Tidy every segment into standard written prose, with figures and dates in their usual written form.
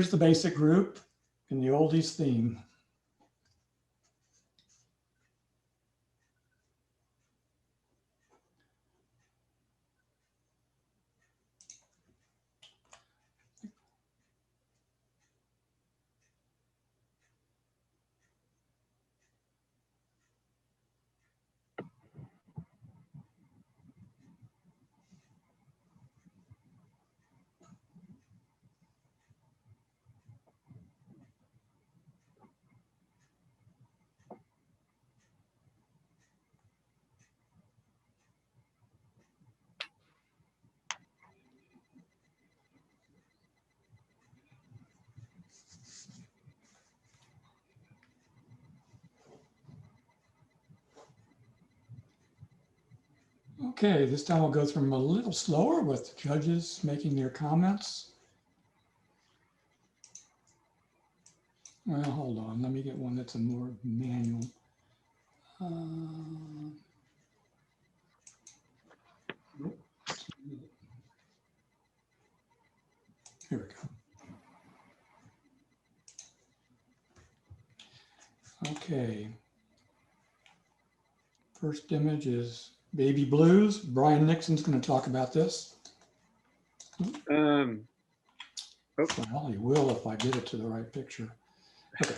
here's the basic group in the Oldies theme. Okay, this time I'll go through them a little slower with the judges making their comments. Well, hold on, let me get one that's a more manual. Nope. Here we go. Okay. First image is Baby Blues. Brian Nixon's going to talk about this. Well, he will if I get it to the right picture. Okay.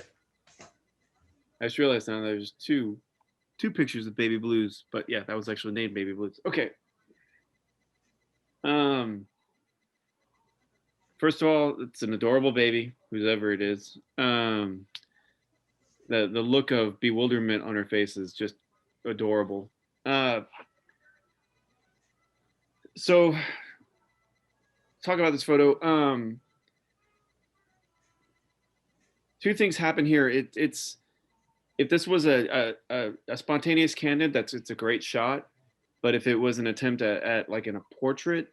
I just realized now there's two pictures of Baby Blues, but yeah, that was actually named Baby Blues. Okay. First of all, it's an adorable baby, whoever it is. The look of bewilderment on her face is just adorable. So talk about this photo. Two things happen here. It's if this was a spontaneous candid, it's a great shot. But if it was an attempt at like in a portrait,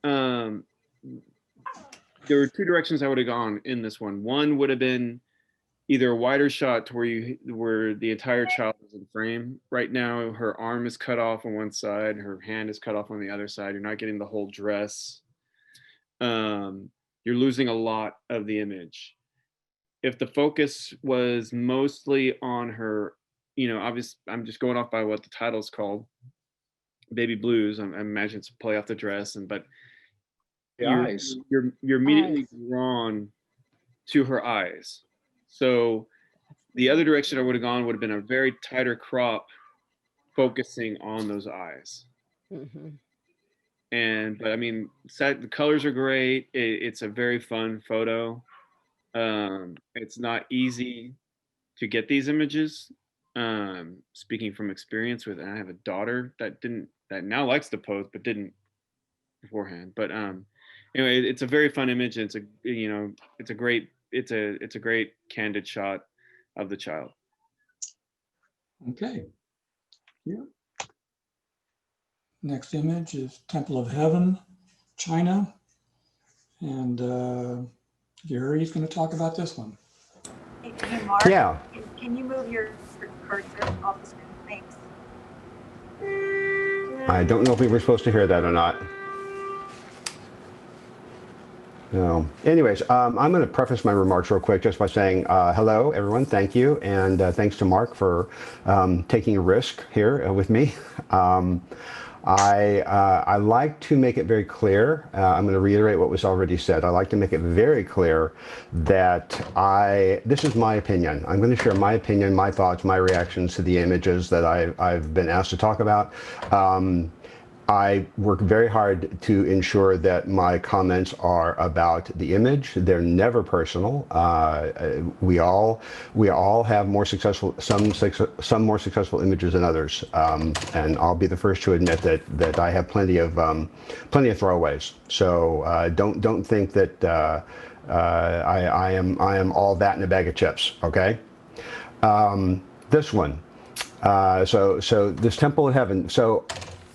there were two directions I would have gone in this one. One would have been either a wider shot to where the entire child is in frame. Right now, her arm is cut off on one side, her hand is cut off on the other side. You're not getting the whole dress. You're losing a lot of the image. If the focus was mostly on her, obviously, I'm just going off by what the title's called, Baby Blues. I imagine it's a play off the dress, but you're immediately drawn to her eyes. So the other direction I would have gone would have been a very tighter crop focusing on those eyes. Mm-hmm. But I mean, the colors are great. It's a very fun photo. It's not easy to get these images. Speaking from experience and I have a daughter that now likes to pose, but didn't beforehand. But anyway, it's a very fun image. And it's a great candid shot of the child. Okay. Yeah. Next image is Temple of Heaven, China. And Gary's going to talk about this one. Hey, Mark, yeah. Can you move your cursor off the screen? Thanks. I don't know if we were supposed to hear that or not. No. Anyways, I'm going to preface my remarks real quick just by saying hello, everyone. Thank you. And thanks to Mark for taking a risk here with me. I like to make it very clear. I'm going to reiterate what was already said. I like to make it very clear that this is my opinion. I'm going to share my opinion, my thoughts, my reactions to the images that I've been asked to talk about. I work very hard to ensure that my comments are about the image. They're never personal. We all have more successful, some more successful images than others, and I'll be the first to admit that I have plenty of throwaways. So don't think that I am all that in a bag of chips. Okay. This one. So this Temple of Heaven. So.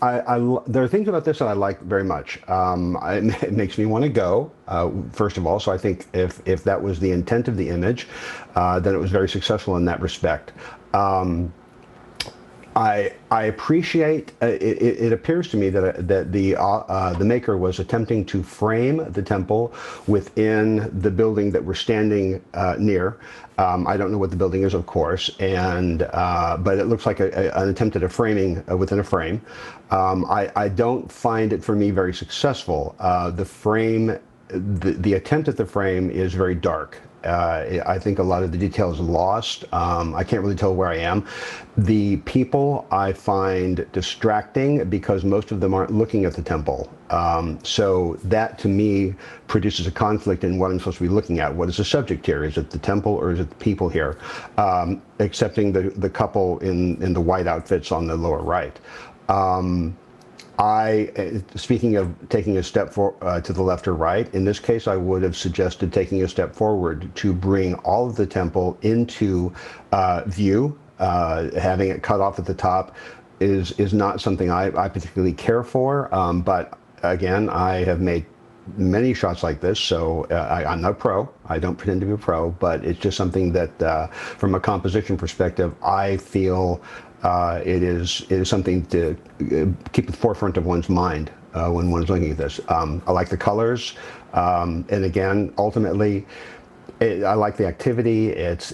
There are things about this that I like very much. It makes me want to go, first of all. So I think if that was the intent of the image, then it was very successful in that respect. I appreciate it appears to me that the maker was attempting to frame the temple within the building that we're standing near. I don't know what the building is, of course, and but it looks like an attempt at a framing within a frame. I don't find it for me very successful. The frame, the attempt at the frame is very dark. I think a lot of the detail is lost. I can't really tell where I am. The people I find distracting because most of them aren't looking at the temple. So that to me produces a conflict in what I'm supposed to be looking at. What is the subject here? Is it the temple or is it the people here? Excepting the couple in the white outfits on the lower right. Speaking of taking a step to the left or right, in this case, I would have suggested taking a step forward to bring all of the temple into view. Having it cut off at the top is not something I particularly care for. But again, I have made many shots like this, so I'm not a pro. I don't pretend to be a pro, but it's just something that, from a composition perspective, I feel it is something to keep at the forefront of one's mind when one's looking at this. I like the colors, and again, ultimately, I like the activity. It's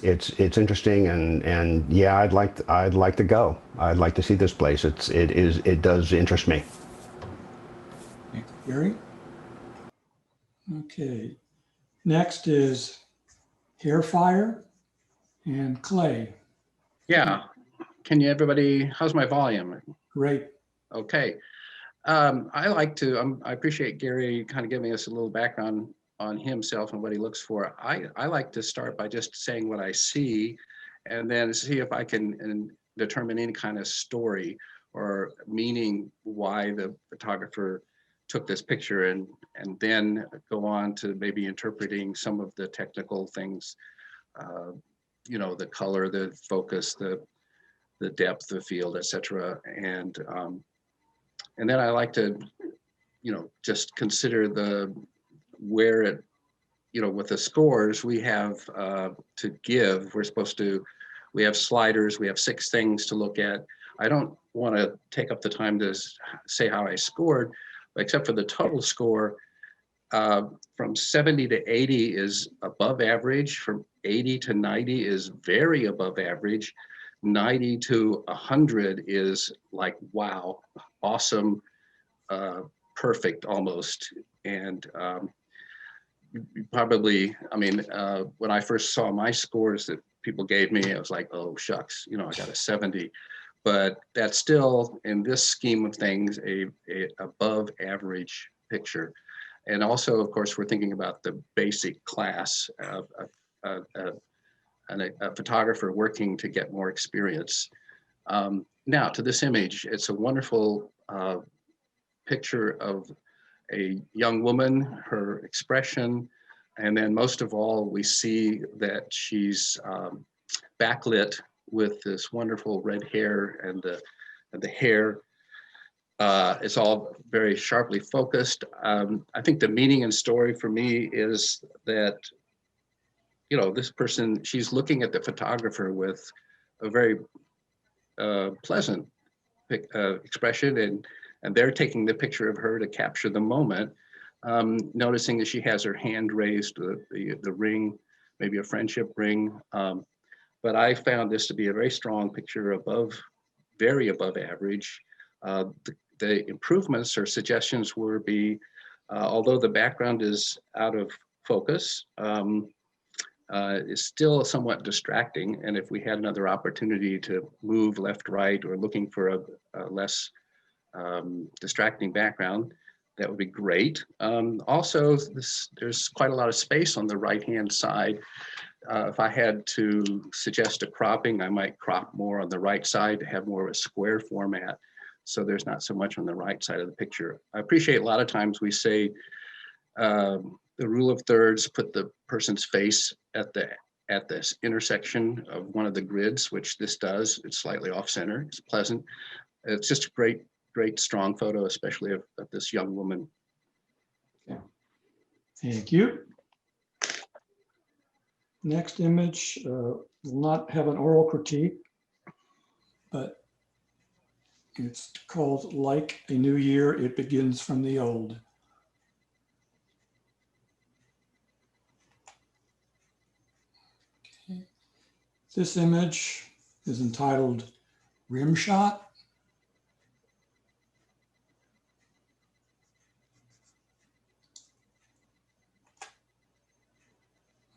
interesting, and yeah, I'd like to go. I'd like to see this place. It does interest me. Thank you, Gary. Okay, next is Hairfire and Clay. Yeah. Can you, everybody, how's my volume? Great. Okay. I appreciate Gary kind of giving us a little background on himself and what he looks for. I like to start by just saying what I see and then see if I can determine any kind of story or meaning why the photographer took this picture, and then go on to maybe interpreting some of the technical things, you know, the color, the focus, the depth of field, etc. And then I like to, you know, just consider where it, you know, with the scores we have to give. We have sliders, we have 6 things to look at. I don't want to take up the time to say how I scored, except for the total score. From 70 to 80 is above average. From 80 to 90 is very above average. 90 to 100 is like, wow, awesome, perfect almost. And probably, I mean, when I first saw my scores that people gave me, I was like, oh shucks, you know, I got a 70. But that's still, in this scheme of things, a above average picture. And also, of course, we're thinking about the basic class of a photographer working to get more experience. Now to this image, it's a wonderful picture of a young woman, her expression, and then most of all, we see that she's backlit with this wonderful red hair, and the hair is all very sharply focused. I think the meaning and story for me is that, you know, this person, she's looking at the photographer with a very pleasant expression, and they're taking the picture of her to capture the moment, noticing that she has her hand raised, the ring, maybe a friendship ring. But I found this to be a very strong picture, very above average. The improvements or suggestions would be, although the background is out of focus, is still somewhat distracting. And if we had another opportunity to move left, right, or looking for a less distracting background, that would be great. Also, there's quite a lot of space on the right-hand side. If I had to suggest a cropping, I might crop more on the right side to have more of a square format, so there's not so much on the right side of the picture. I appreciate a lot of times we say the rule of thirds, put the person's face at this intersection of one of the grids, which this does. It's slightly off center, it's pleasant. It's just a great strong photo, especially of this young woman. Okay. Thank you. Next image will not have an oral critique, but It's called Like a New Year, It Begins from the Old. Okay. This image is entitled Rim Shot.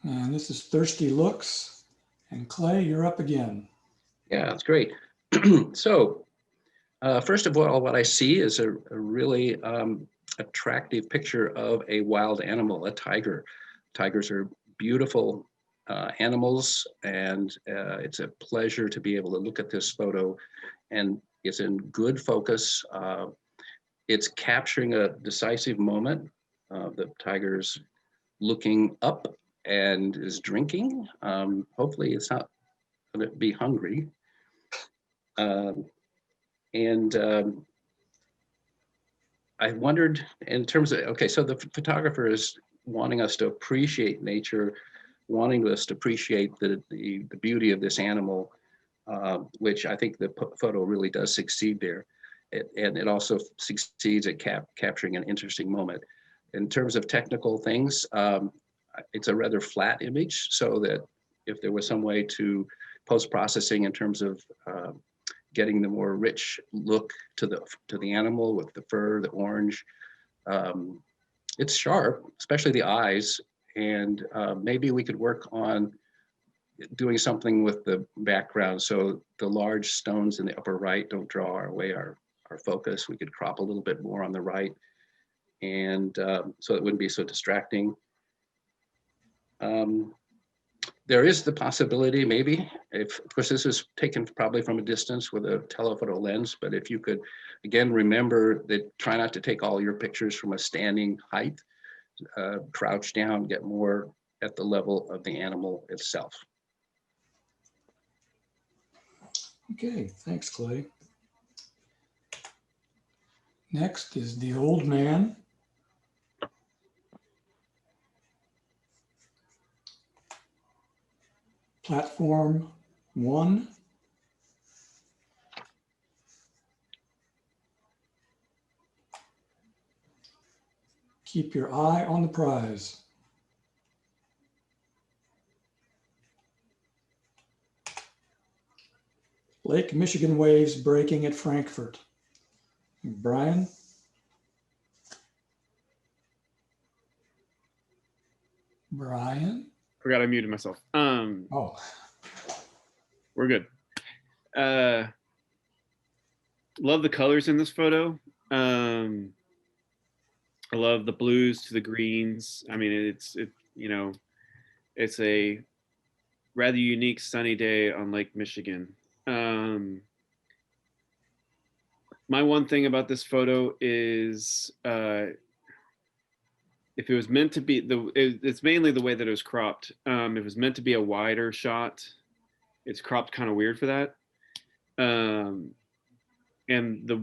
And this is Thirsty Looks. And Clay, you're up again. Yeah, that's great. So, first of all, what I see is a really attractive picture of a wild animal, a tiger. Tigers are beautiful animals, and it's a pleasure to be able to look at this photo, and it's in good focus. It's capturing a decisive moment. The tiger's looking up and is drinking. Hopefully it's not going to be hungry. I wondered in terms of, okay, so the photographer is wanting us to appreciate nature, wanting us to appreciate the beauty of this animal, which I think the photo really does succeed there. And it also succeeds at capturing an interesting moment. In terms of technical things, it's a rather flat image, so that if there was some way to post-processing in terms of getting the more rich look to the animal with the fur, the orange, it's sharp, especially the eyes, and maybe we could work on doing something with the background so the large stones in the upper right don't draw away our focus. We could crop a little bit more on the right, and so it wouldn't be so distracting. There is the possibility, maybe, if, of course, this is taken probably from a distance with a telephoto lens, but if you could, again, remember that try not to take all your pictures from a standing height, crouch down, get more at the level of the animal itself. Okay, thanks, Clay. Next is The Old Man. Platform 1. Keep your eye on the prize. Lake Michigan waves breaking at Frankfurt. Brian? Brian? Forgot I muted myself. Oh. We're good. Love the colors in this photo. I love the blues to the greens. I mean, it's a rather unique sunny day on Lake Michigan. My one thing about this photo is if it was meant to be, it's mainly the way that it was cropped. If it was meant to be a wider shot, it's cropped kind of weird for that. And the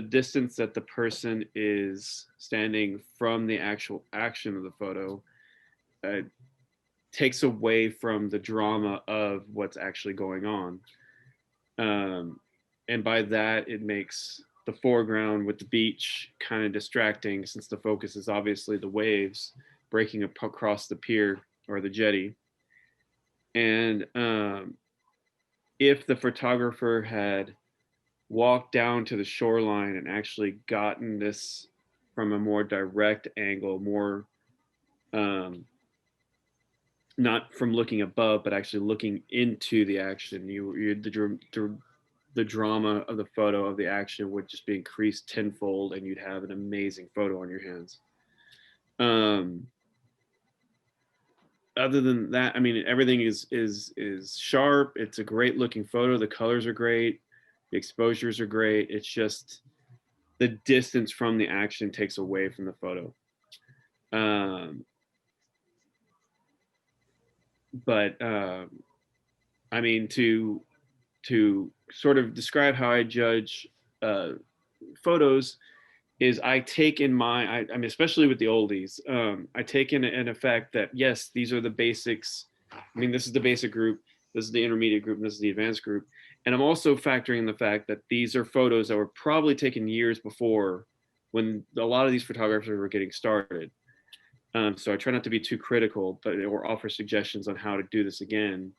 distance that the person is standing from the actual action of the photo takes away from the drama of what's actually going on. And by that, it makes the foreground with the beach kind of distracting, since the focus is obviously the waves breaking across the pier or the jetty. And if the photographer had walked down to the shoreline and actually gotten this from a more direct angle, more not from looking above, but actually looking into the action, the drama of the photo of the action would just be increased tenfold, and you'd have an amazing photo on your hands. Other than that, I mean, everything is sharp. It's a great looking photo. The colors are great. The exposures are great. It's just the distance from the action takes away from the photo. But I mean, to sort of describe how I judge photos is I take in I mean, especially with the oldies, I take in effect that, yes, these are the basics. I mean, this is the basic group, this is the intermediate group, and this is the advanced group. And I'm also factoring the fact that these are photos that were probably taken years before, when a lot of these photographers were getting started. So I try not to be too critical, but or offer suggestions on how to do this again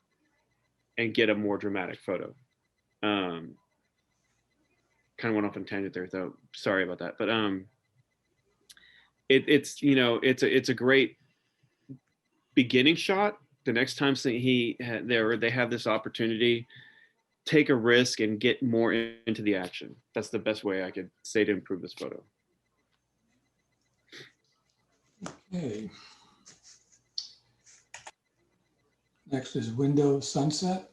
and get a more dramatic photo. Kind of went off on a tangent there, though. Sorry about that. But it's you know, it's a great beginning shot. The next time they have this opportunity, take a risk and get more into the action. That's the best way I could say to improve this photo. Okay. Next is window sunset.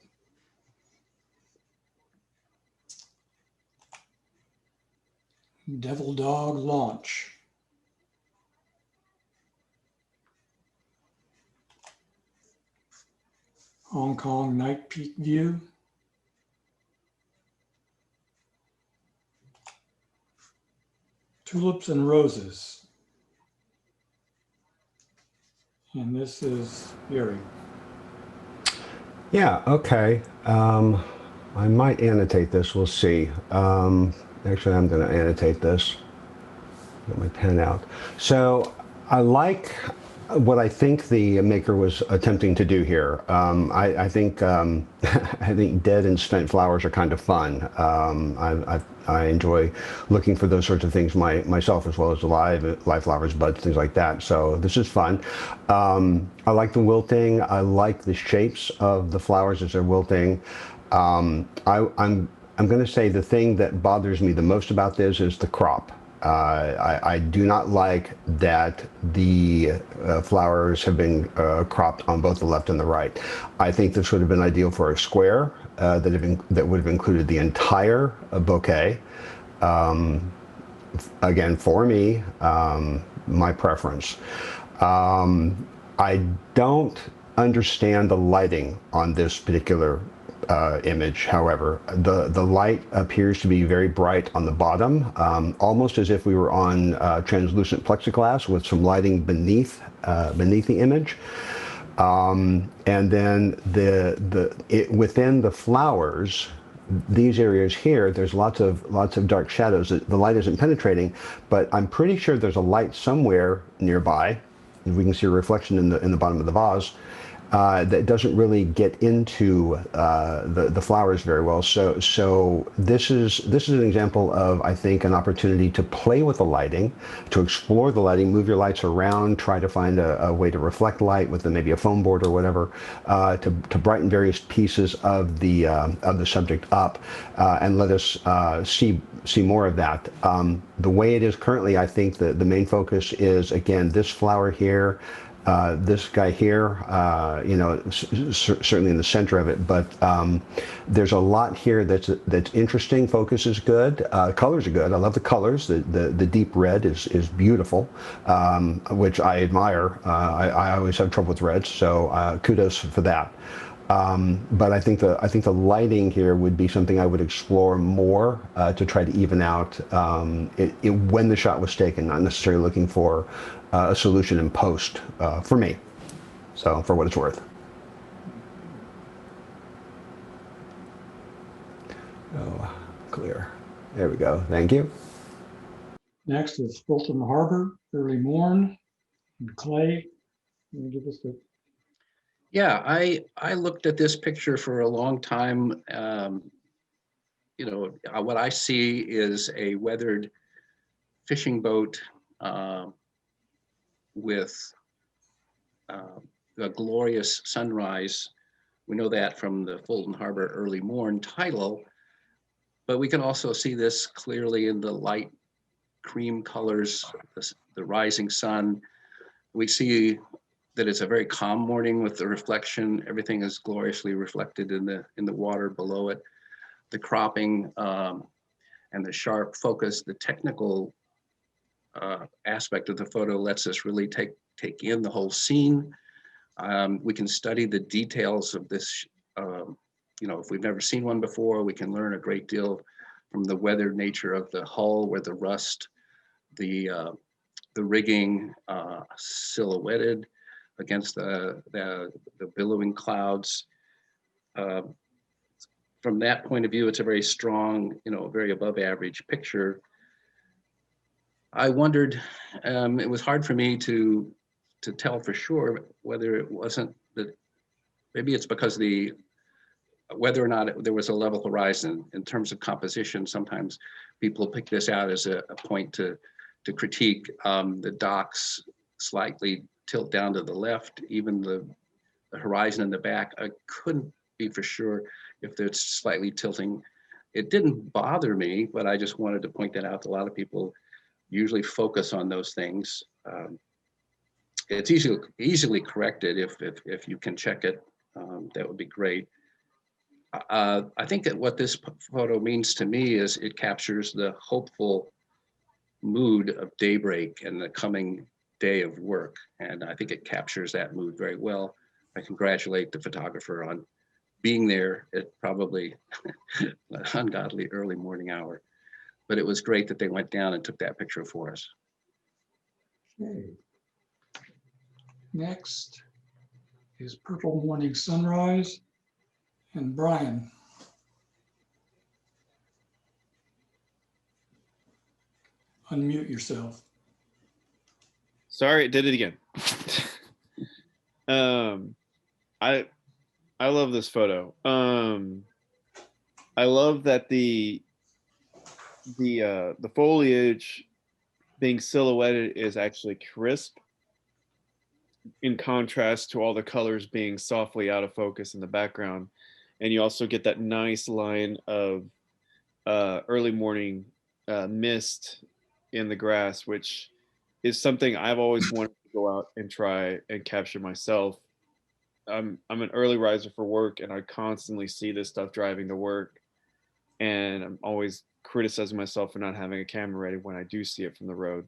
Devil dog launch. Hong Kong night peak view. Tulips and roses. And this is Erie. Yeah, okay. I might annotate this. We'll see. Actually, I'm going to annotate this. Get my pen out. So I like what I think the maker was attempting to do here. I think I think dead and spent flowers are kind of fun. I enjoy looking for those sorts of things myself, as well as live flowers, buds, things like that. So this is fun. I like the wilting. I like the shapes of the flowers as they're wilting. I'm going to say the thing that bothers me the most about this is the crop. I do not like that the flowers have been cropped on both the left and the right. I think this would have been ideal for a square that would have included the entire bouquet. Again, for me, my preference. I don't understand the lighting on this particular image. However, the light appears to be very bright on the bottom, almost as if we were on translucent plexiglass with some lighting beneath the image. And then within the flowers, these areas here, there's lots of dark shadows. The light isn't penetrating, but I'm pretty sure there's a light somewhere nearby. We can see a reflection in the bottom of the vase. That doesn't really get into the flowers very well. So this is an example of, I think, an opportunity to play with the lighting, to explore the lighting, move your lights around, try to find a way to reflect light with maybe a foam board or whatever, to brighten various pieces of the subject up, and let us see more of that. The way it is currently, I think the main focus is, again, this flower here. This guy here, certainly in the center of it, but there's a lot here that's interesting. Focus is good. Colors are good. I love the colors. The deep red is beautiful, which I admire. I always have trouble with reds, so kudos for that. But I think the lighting here would be something I would explore more to try to even out when the shot was taken, not necessarily looking for a solution in post for me. So for what it's worth. Oh, clear. There we go. Thank you. Next is Fulton Harbor, early morn, and Clay. Can you give us the... Yeah, I looked at this picture for a long time. What I see is a weathered fishing boat with a glorious sunrise. We know that from the Fulton Harbor Early Morn title, but we can also see this clearly in the light cream colors, the rising sun. We see that it's a very calm morning with the reflection. Everything is gloriously reflected in the water below it. The cropping and the sharp focus, the technical aspect of the photo lets us really take in the whole scene. We can study the details of this. If we've never seen one before, we can learn a great deal from the weathered nature of the hull, where the rust, the rigging silhouetted against the billowing clouds. from that point of view, it's a very strong, very above average picture. I wondered, it was hard for me to tell for sure whether it wasn't that, maybe it's because whether or not there was a level horizon in terms of composition. Sometimes people pick this out as a point to critique. The docks slightly tilt down to the left, even the horizon in the back. I couldn't be for sure if it's slightly tilting. It didn't bother me, but I just wanted to point that out. A lot of people usually focus on those things. It's easily corrected if you can check it. That would be great. I think that what this photo means to me is it captures the hopeful mood of daybreak and the coming day of work. And I think it captures that mood very well. I congratulate the photographer on being there at probably an ungodly early morning hour. But it was great that they went down and took that picture for us. Okay. Next is Purple Morning Sunrise. And Brian. Unmute yourself. Sorry, it did it again. I love this photo. I love that the foliage being silhouetted is actually crisp, in contrast to all the colors being softly out of focus in the background. And you also get that nice line of early morning mist in the grass, which is something I've always wanted to go out and try and capture myself. I'm an early riser for work, and I constantly see this stuff driving to work. And I'm always criticizing myself for not having a camera ready when I do see it from the road.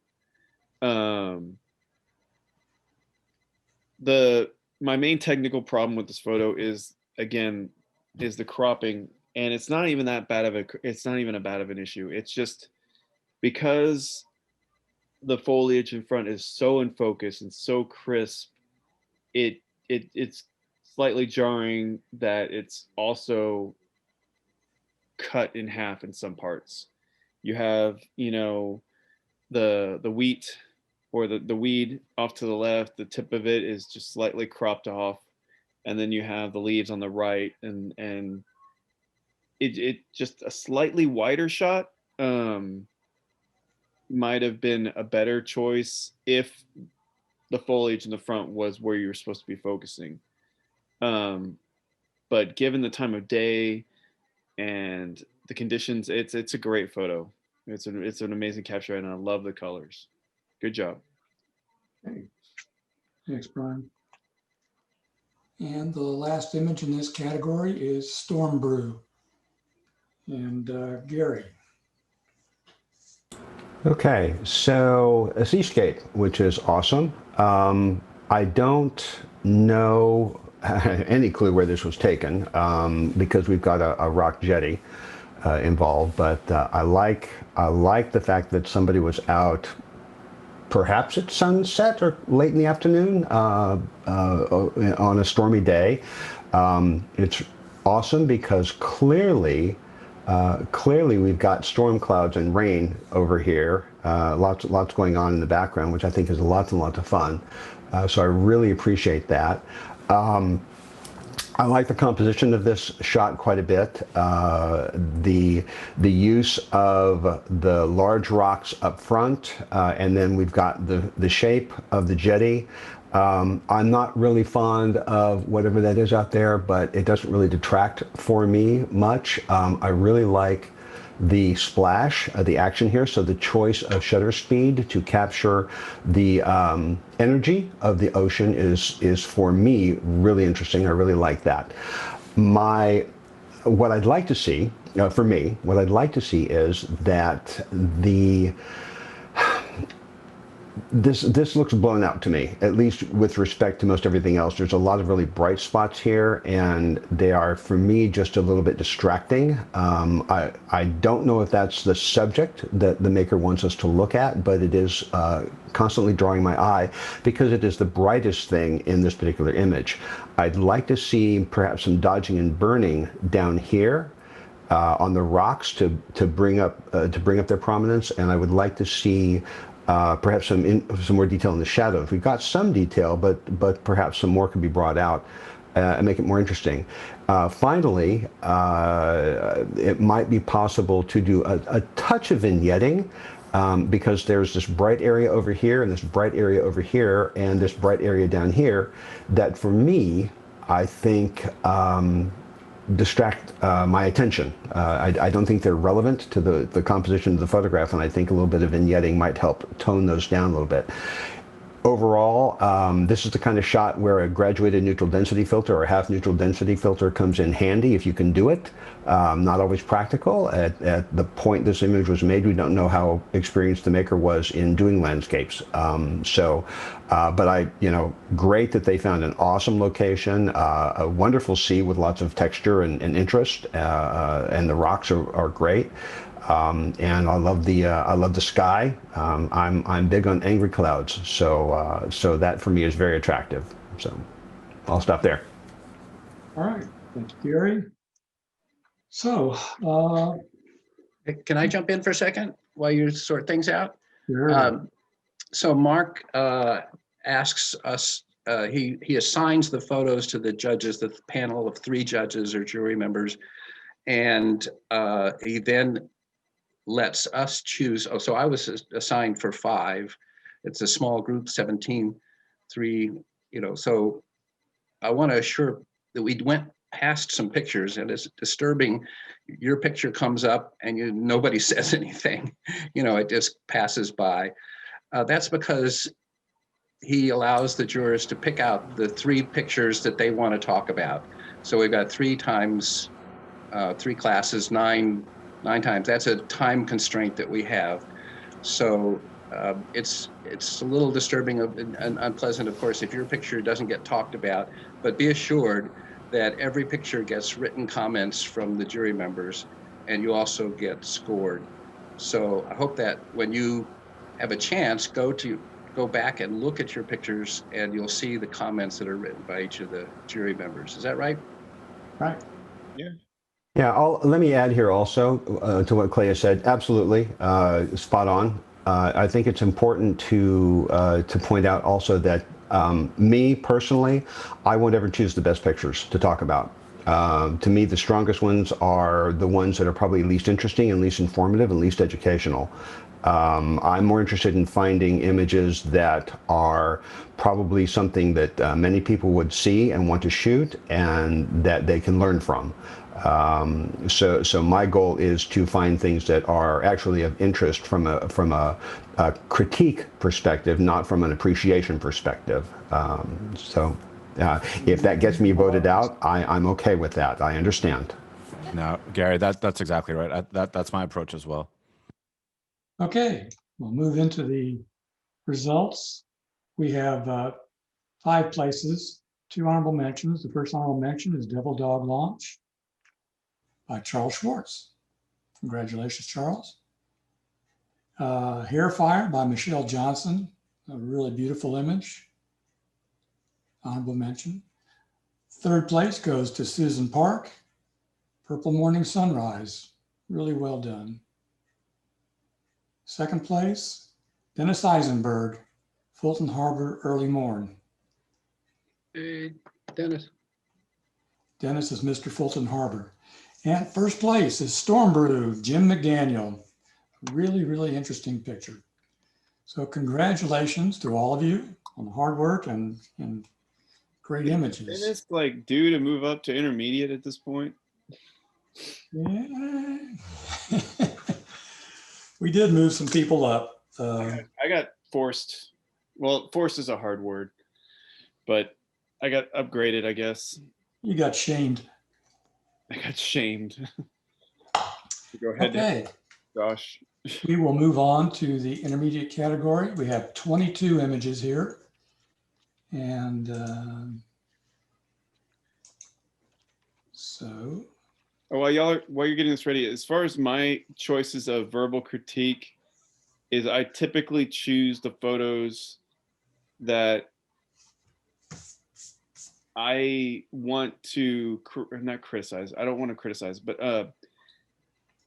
My main technical problem with this photo is, again, is the cropping, and it's not even that bad of an issue. It's just because the foliage in front is so in focus and so crisp, it's slightly jarring that it's also cut in half in some parts. You have, the wheat or the weed off to the left, the tip of it is just slightly cropped off. And then you have the leaves on the right, and it just a slightly wider shot might have been a better choice if the foliage in the front was where you were supposed to be focusing. But given the time of day and the conditions, it's a great photo. It's an amazing capture, and I love the colors. Good job. Okay. Thanks, Brian. And the last image in this category is Storm Brew. And Gary. Okay, so a seascape, which is awesome. I don't know any clue where this was taken because we've got a rock jetty involved, but I like the fact that somebody was out perhaps at sunset or late in the afternoon on a stormy day. It's awesome because clearly we've got storm clouds and rain over here. Lots going on in the background, which I think is lots and lots of fun. So I really appreciate that. I like the composition of this shot quite a bit. The use of the large rocks up front, and then we've got the shape of the jetty. I'm not really fond of whatever that is out there, but it doesn't really detract for me much. I really like the splash, the action here. So the choice of shutter speed to capture the energy of the ocean is for me really interesting. I really like that. What I'd like to see, for me, what I'd like to see is that this looks blown out to me, at least with respect to most everything else. There's a lot of really bright spots here, and they are, for me, just a little bit distracting. I don't know if that's the subject that the maker wants us to look at, but it is constantly drawing my eye because it is the brightest thing in this particular image. I'd like to see perhaps some dodging and burning down here, on the rocks to bring up their prominence, and I would like to see perhaps some more detail in the shadows. We've got some detail, but perhaps some more could be brought out and make it more interesting. Finally, it might be possible to do a touch of vignetting. Because there's this bright area over here and this bright area over here and this bright area down here that for me, I think distract my attention. I don't think they're relevant to the composition of the photograph, and I think a little bit of vignetting might help tone those down a little bit. Overall, this is the kind of shot where a graduated neutral density filter or a half neutral density filter comes in handy if you can do it. Not always practical. At the point this image was made, we don't know how experienced the maker was in doing landscapes. But great that they found an awesome location, a wonderful sea with lots of texture and interest, and the rocks are great. And I love the sky. I'm big on angry clouds, so that for me is very attractive. So I'll stop there. All right, thank you, Gary. So, Can I jump in for a second while you sort things out? sure. So Mark asks us, he assigns the photos to the judges, the panel of 3 judges or jury members, and he then lets us choose. Oh, so I was assigned for 5. It's a small group, 17, 3, so I want to assure that we went past some pictures, and it's disturbing. Your picture comes up and nobody says anything, it just passes by. That's because he allows the jurors to pick out the 3 pictures that they want to talk about. So we've got 3 times, 3 classes, 9 times. That's a time constraint that we have. So it's a little disturbing and unpleasant, of course, if your picture doesn't get talked about, but be assured that every picture gets written comments from the jury members, and you also get scored. So I hope that when you have a chance, go back and look at your pictures, and you'll see the comments that are written by each of the jury members. Is that right? Right. Yeah. Yeah, let me add here also to what Clay has said. Absolutely, spot on. I think it's important to point out also that me personally, I won't ever choose the best pictures to talk about. To me, the strongest ones are the ones that are probably least interesting and least informative and least educational. I'm more interested in finding images that are probably something that many people would see and want to shoot and that they can learn from. So my goal is to find things that are actually of interest from a critique perspective, not from an appreciation perspective. If that gets me voted out, I'm okay with that. I understand. No, Gary, that's exactly right. That's my approach as well. Okay, we'll move into the results. We have 5 places, 2 honorable mentions. The first honorable mention is Devil Dog Launch by Charles Schwartz. Congratulations, Charles. Hair Fire by Michelle Johnson, a really beautiful image. Honorable mention. 3rd place goes to Susan Park, Purple Morning Sunrise, really well done. 2nd place, Dennis Eisenberg, Fulton Harbor Early Morn. Dennis. Dennis is Mr. Fulton Harbor. And 1st place is Storm Brew, Jim McDaniel. Really, really interesting picture. So congratulations to all of you on the hard work and great images. Isn't this like due to move up to intermediate at this point? Yeah. We did move some people up. I got forced. Well, forced is a hard word, but I got upgraded, I guess. You got shamed. I got shamed. Go ahead, Okay. Josh. We will move on to the intermediate category. We have 22 images here. And so. Oh, while you're getting this ready, as far as my choices of verbal critique is, I typically choose the photos that I want to not criticize. I don't want to criticize, but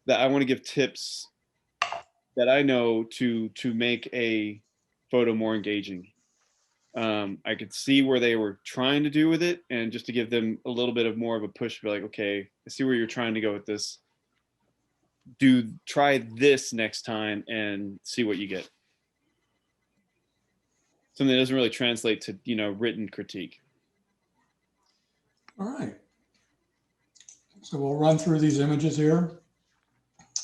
that I want to give tips that I know to make a photo more engaging. I could see where they were trying to do with it, and just to give them a little bit of more of a push, be like, okay, I see where you're trying to go with this. Try this next time and see what you get. Something that doesn't really translate to, you know, written critique. All right. So we'll run through these images here.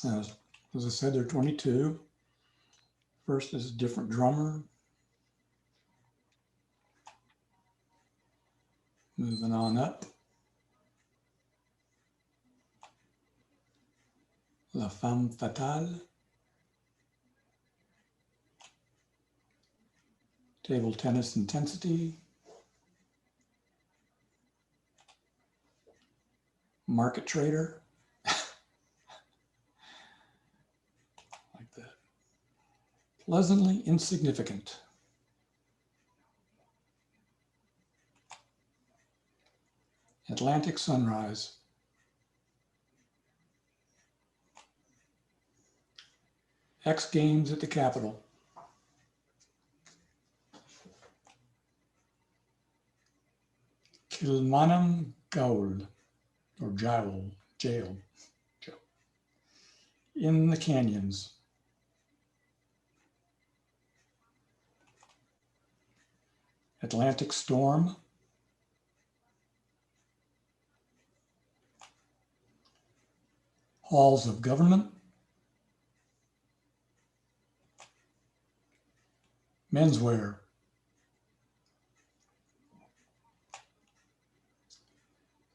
As I said, there are 22. First is a different drummer. Moving on up. La femme fatale. Table tennis intensity. Market trader. Like that. Pleasantly insignificant. Atlantic sunrise. X Games at the Capitol. Kilmanam Gaol, or jail. In the canyons. Atlantic storm. Halls of government. Menswear.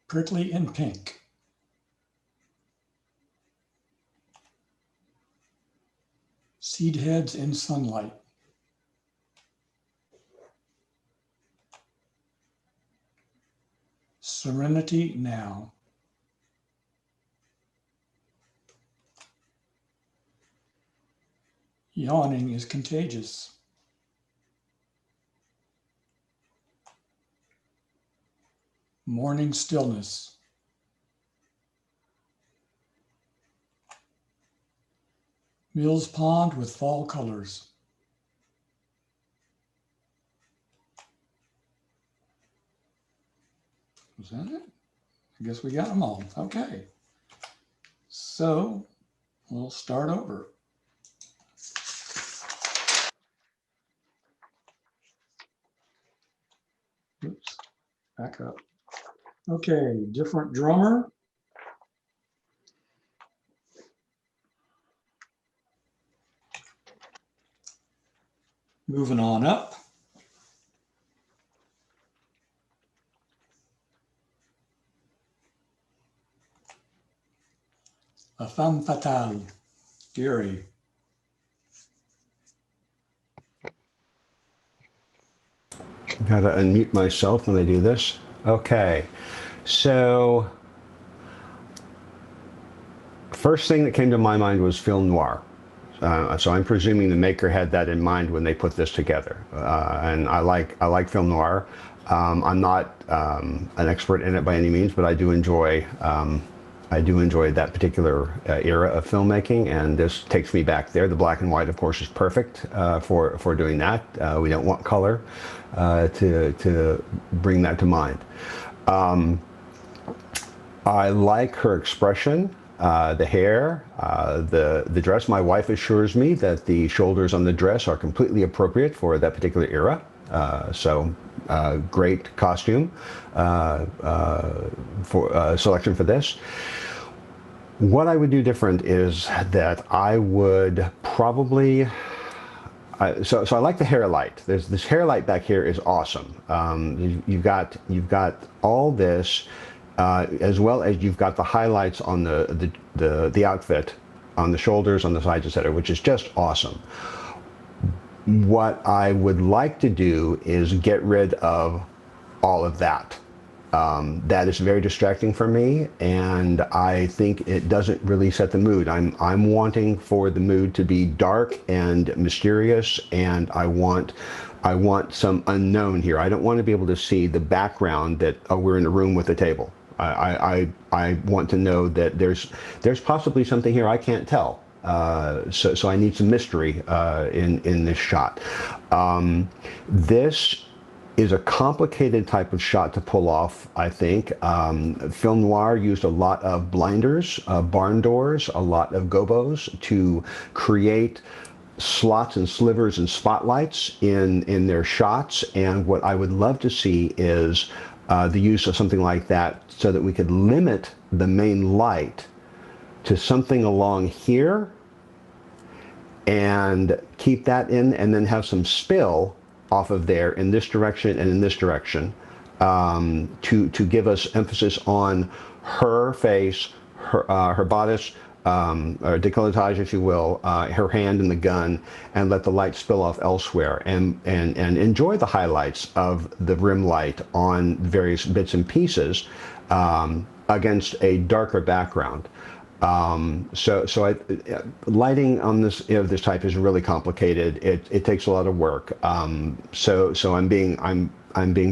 Prickly in pink. Seed heads in sunlight. Serenity now. Yawning is contagious. Morning stillness. Mills Pond with fall colors. Was that it? I guess we got them all. Okay. So we'll start over. Oops, back up. Okay, different drummer. Moving on up. La femme fatale, Gary. Gotta unmute myself when I do this. Okay, so first thing that came to my mind was film noir. So I'm presuming the maker had that in mind when they put this together. And I like film noir. I'm not an expert in it by any means, but I do enjoy that particular era of filmmaking, and this takes me back there. The black and white, of course, is perfect for doing that. We don't want color to bring that to mind. I like her expression, the hair, the dress. My wife assures me that the shoulders on the dress are completely appropriate for that particular era. Great costume for selection for this. What I would do different is that I would probably, so I like the hair light. There's this hair light back here is awesome. You've got all this, as well as you've got the highlights on the outfit, on the shoulders, on the sides, etc., which is just awesome. What I would like to do is get rid of all of that. That is very distracting for me, and I think it doesn't really set the mood. I'm wanting for the mood to be dark and mysterious, and I want some unknown here. I don't want to be able to see the background that we're in a room with a table. I want to know that there's possibly something here I can't tell. So I need some mystery in this shot. This is a complicated type of shot to pull off, I think. Film noir used a lot of blinders, barn doors, a lot of gobos to create slots and slivers and spotlights in their shots. And what I would love to see is the use of something like that so that we could limit the main light to something along here and keep that in, and then have some spill off of there in this direction and in this direction, to give us emphasis on her face, her bodice, or décolletage, if you will, her hand and the gun, and let the light spill off elsewhere, and enjoy the highlights of the rim light on various bits and pieces against a darker background. Lighting on this this type is really complicated. It takes a lot of work. So I'm being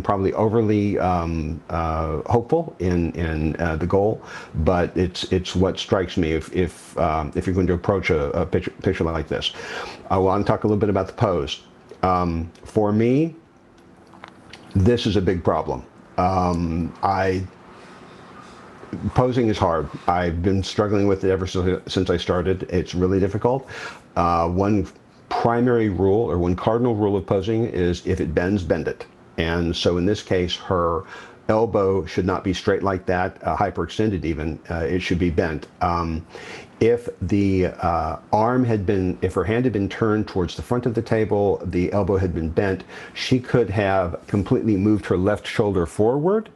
probably overly hopeful in the goal, but it's what strikes me if you're going to approach a picture like this. I want to talk a little bit about the pose. For me, this is a big problem. Posing is hard. I've been struggling with it ever since I started. It's really difficult. One primary rule, or one cardinal rule of posing, is if it bends, bend it. And so in this case, her elbow should not be straight like that, hyperextended even. It should be bent. If the if her hand had been turned towards the front of the table, the elbow had been bent, she could have completely moved her left shoulder forward,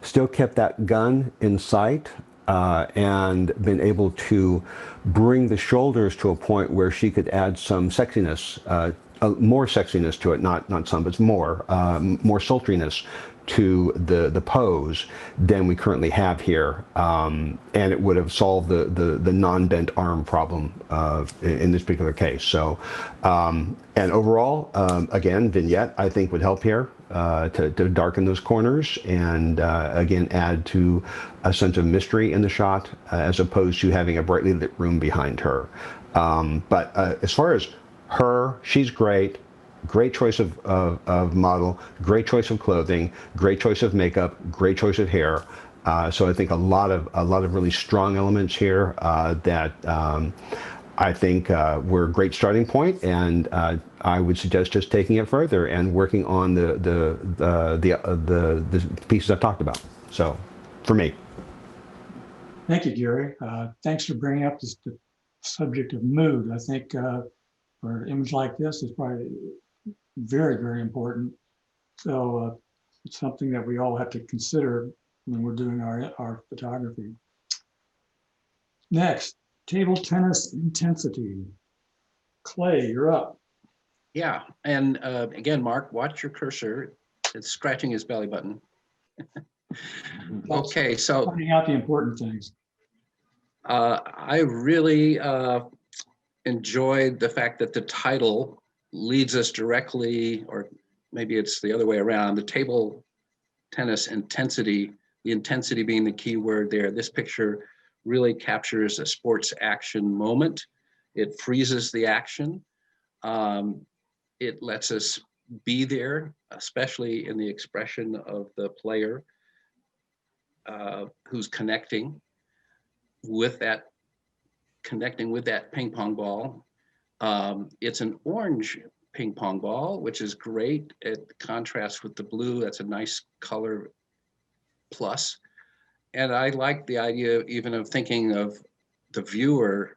still kept that gun in sight, and been able to bring the shoulders to a point where she could add some sexiness, more sexiness to it, not some, but more sultriness to the pose than we currently have here, and it would have solved the non-bent arm problem in this particular case. So, and overall, again, vignette I think would help here to darken those corners and again add to a sense of mystery in the shot, as opposed to having a brightly lit room behind her. But as far as her, she's great. Great choice of model, great choice of clothing, great choice of makeup, great choice of hair. So I think a lot of really strong elements here that I think were a great starting point, and I would suggest just taking it further and working on the pieces I've talked about. So, for me. Thank you, Gary. Thanks for bringing up the subject of mood. I think for an image like this is probably very, very important. So it's something that we all have to consider when we're doing our photography. Next, table tennis intensity. Clay, you're up. Yeah, and again, Mark, watch your cursor. It's scratching his belly button. Okay, so Pointing out the important things. I really enjoyed the fact that the title leads us directly, or maybe it's the other way around, the table tennis intensity, the intensity being the key word there. This picture really captures a sports action moment. It freezes the action. It lets us be there, especially in the expression of the player who's connecting with that ping pong ball. It's an orange ping pong ball, which is great. It contrasts with the blue. That's a nice color plus. And I like the idea even of thinking of the viewer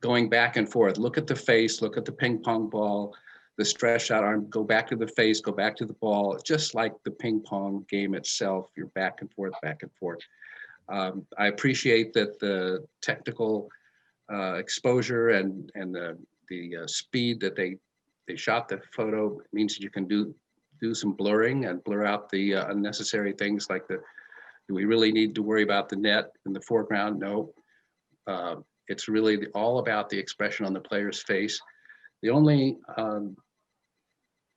going back and forth. Look at the face, look at the ping pong ball, the stretched out arm, go back to the face, go back to the ball. It's just like the ping pong game itself. You're back and forth, back and forth. I appreciate that the technical exposure and the speed that they shot the photo means that you can do some blurring and blur out the unnecessary things like do we really need to worry about the net in the foreground? No. It's really all about the expression on the player's face. The only, and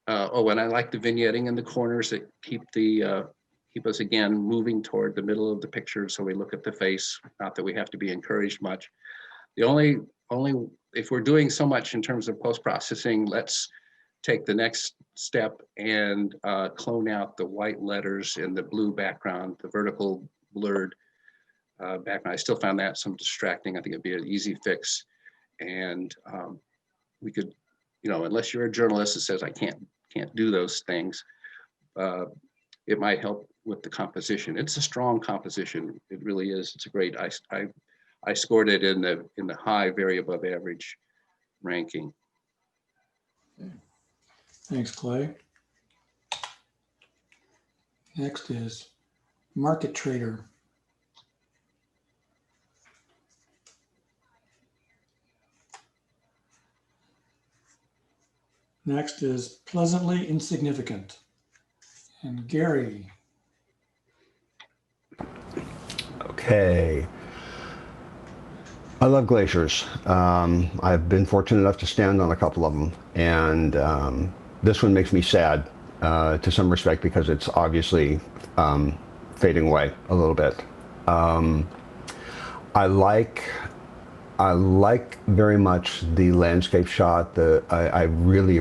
I like the vignetting in the corners that keep the keep us again moving toward the middle of the picture so we look at the face. Not that we have to be encouraged much. The only if we're doing so much in terms of post-processing, let's take the next step and clone out the white letters in the blue background, the vertical blurred background. I still found that some distracting. I think it'd be an easy fix. And we could, you know, unless you're a journalist that says I can't do those things, it might help with the composition. It's a strong composition. It really is. It's a great. I scored it in the high, very above average ranking. Thanks, Clay. Next is Market Trader. Next is Pleasantly Insignificant. And Gary. Okay. I love glaciers. I've been fortunate enough to stand on a couple of them, and this one makes me sad to some respect because it's obviously fading away a little bit. I like very much the landscape shot. I really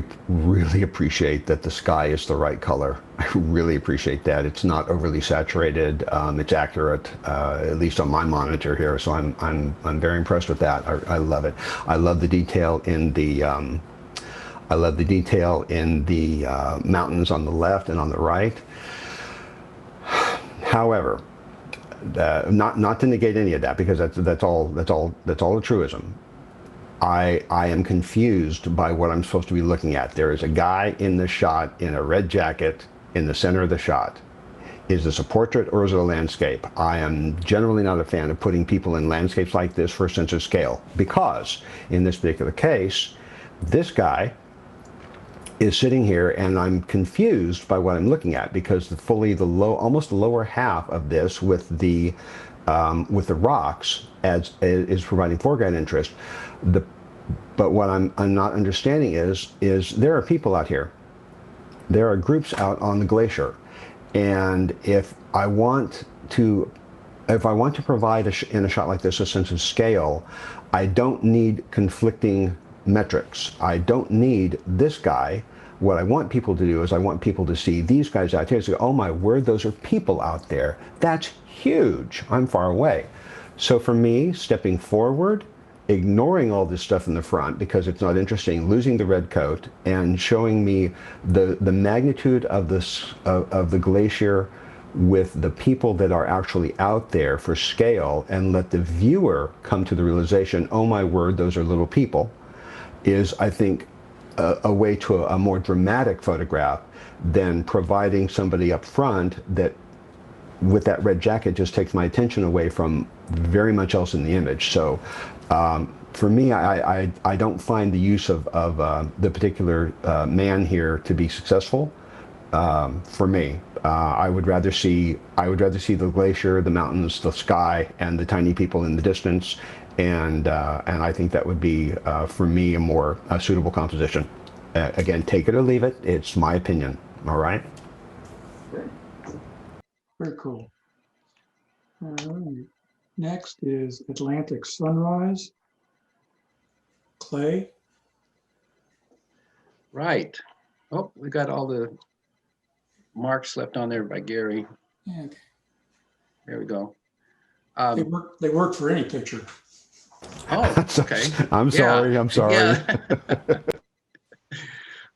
appreciate that the sky is the right color. I really appreciate that. It's not overly saturated. It's accurate, at least on my monitor here. So I'm very impressed with that. I love it. I love the detail in the mountains on the left and on the right. However, not to negate any of that, because that's all a truism. I am confused by what I'm supposed to be looking at. There is a guy in the shot in a red jacket in the center of the shot. Is this a portrait or is it a landscape? I am generally not a fan of putting people in landscapes like this for a sense of scale, because in this particular case, this guy is sitting here and I'm confused by what I'm looking at, because almost the lower half of this with the rocks is providing foreground interest. But what I'm not understanding is there are people out here. There are groups out on the glacier, and if I want to provide in a shot like this a sense of scale, I don't need conflicting metrics. I don't need this guy. What I want people to do is I want people to see these guys out here and say, oh my word, those are people out there. That's huge. I'm far away. So for me, stepping forward, ignoring all this stuff in the front because it's not interesting, losing the red coat, and showing me the magnitude of the glacier with the people that are actually out there for scale, and let the viewer come to the realization, oh my word, those are little people, is, I think, a way to a more dramatic photograph than providing somebody up front that with that red jacket just takes my attention away from very much else in the image. So for me, I don't find the use of the particular man here to be successful. For me, I would rather see the glacier, the mountains, the sky, and the tiny people in the distance. And I think that would be, for me, a more suitable composition. Again, take it or leave it. It's my opinion. All right. Very cool. All right. Next is Atlantic Sunrise. Clay. Right. Oh, we got all the marks left on there by Gary. Yeah, There we go. they work for any picture. Oh, okay. I'm sorry. Yeah. I'm sorry. Yeah.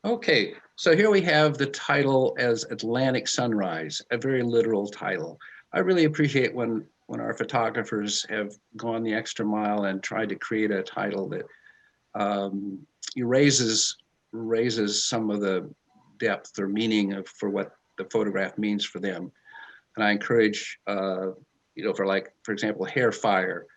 Okay, so here we have the title as Atlantic Sunrise, a very literal title. I really appreciate when our photographers have gone the extra mile and tried to create a title that erases some of the depth or meaning for what the photograph means for them. And I encourage, for example, Hair Fire,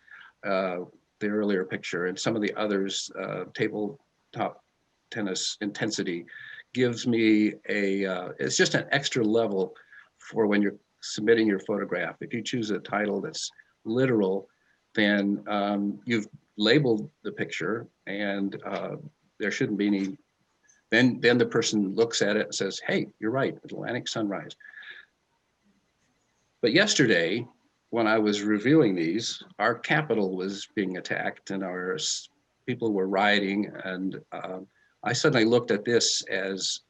the earlier picture, and some of the others, Tabletop Tennis Intensity, gives me it's just an extra level for when you're submitting your photograph. If you choose a title that's literal, then you've labeled the picture, and there shouldn't be any, then the person looks at it and says, hey, you're right, Atlantic Sunrise. But yesterday, when I was reviewing these, our Capitol was being attacked and people were rioting. And I suddenly looked at this as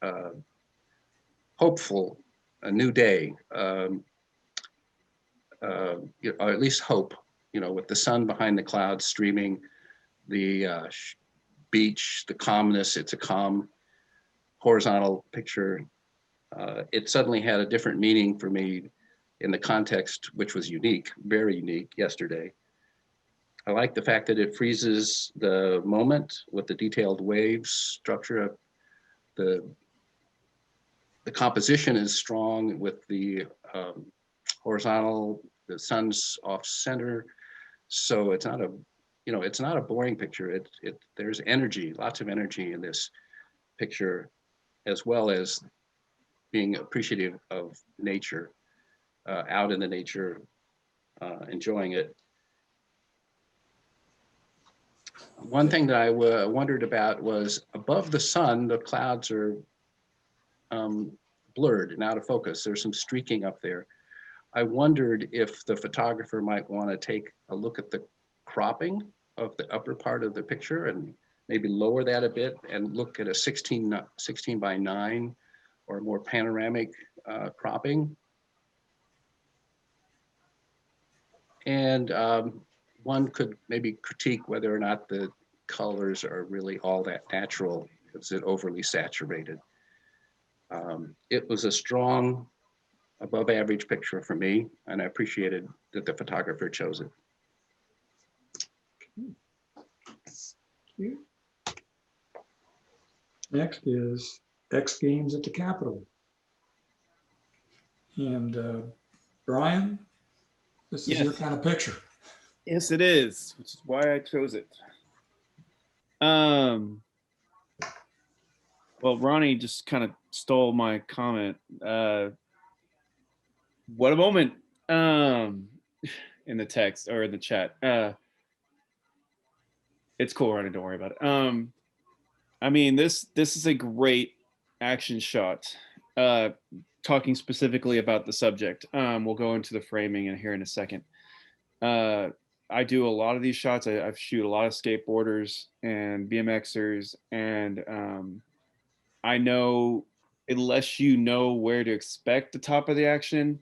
hopeful, a new day, or at least hope, with the sun behind the clouds streaming, the beach, the calmness. It's a calm, horizontal picture. It suddenly had a different meaning for me in the context, which was unique, very unique yesterday. I like the fact that it freezes the moment with the detailed waves structure of the composition is strong with the horizontal, the sun's off center. So it's not a, it's not a boring picture. There's energy, lots of energy in this picture, as well as being appreciative of nature, out in the nature, enjoying it. One thing that I wondered about was above the sun, the clouds are blurred and out of focus. There's some streaking up there. I wondered if the photographer might want to take a look at the cropping of the upper part of the picture and maybe lower that a bit and look at a 16 by 9 or more panoramic cropping. And one could maybe critique whether or not the colors are really all that natural. Is it overly saturated? It was a strong, above average picture for me, and I appreciated that the photographer chose it. Next is X Games at the Capitol. And Brian, this is your Yes. kind of picture. Yes, it is, which is why I chose it. Well, Ronnie just kind of stole my comment. What a moment, in the text or in the chat. It's cool, Ronnie, don't worry about it. I mean, this is a great action shot. Talking specifically about the subject. We'll go into the framing in here in a second. I do a lot of these shots. I shoot a lot of skateboarders and BMXers, and I know unless you know where to expect the top of the action,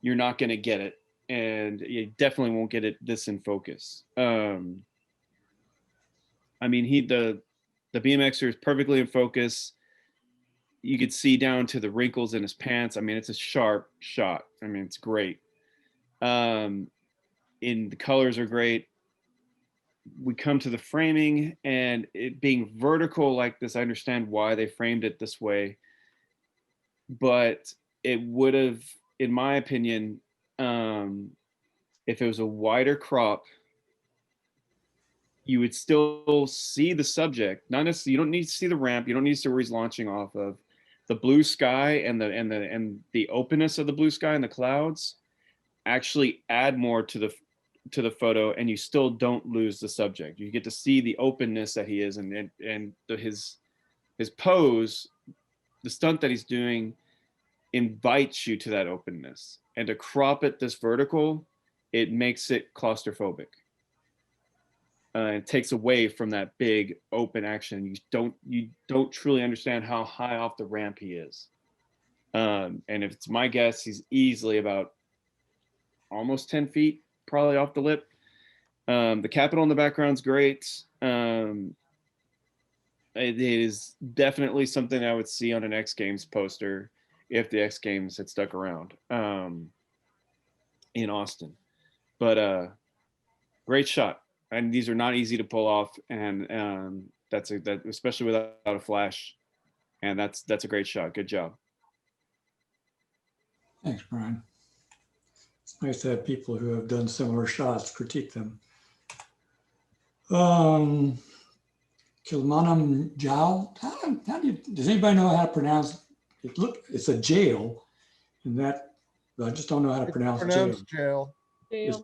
you're not going to get it, and you definitely won't get it this in focus. I mean, the BMXer is perfectly in focus. You could see down to the wrinkles in his pants. I mean, it's a sharp shot. I mean, it's great. The colors are great. We come to the framing, and it being vertical like this, I understand why they framed it this way, but it would have, in my opinion, if it was a wider crop, you would still see the subject. Not necessarily, you don't need to see the ramp. You don't need to see where he's launching off of. The blue sky and the openness of the blue sky and the clouds actually add more to the photo, and you still don't lose the subject. You get to see the openness that he is, and his pose, the stunt that he's doing, invites you to that openness. And to crop it this vertical, it makes it claustrophobic. It takes away from that big open action. You don't truly understand how high off the ramp he is. And if it's my guess, he's easily about almost 10 feet, probably off the lip. The Capitol in the background's great. It is definitely something I would see on an X Games poster if the X Games had stuck around in Austin. But great shot. And these are not easy to pull off, and that especially without a flash. And that's a great shot. Good job. Thanks, Brian. It's nice to have people who have done similar shots critique them. Kilmanam Jao. Does anybody know how to pronounce it? It's a jail, and that I just don't know how to pronounce jail. Jail.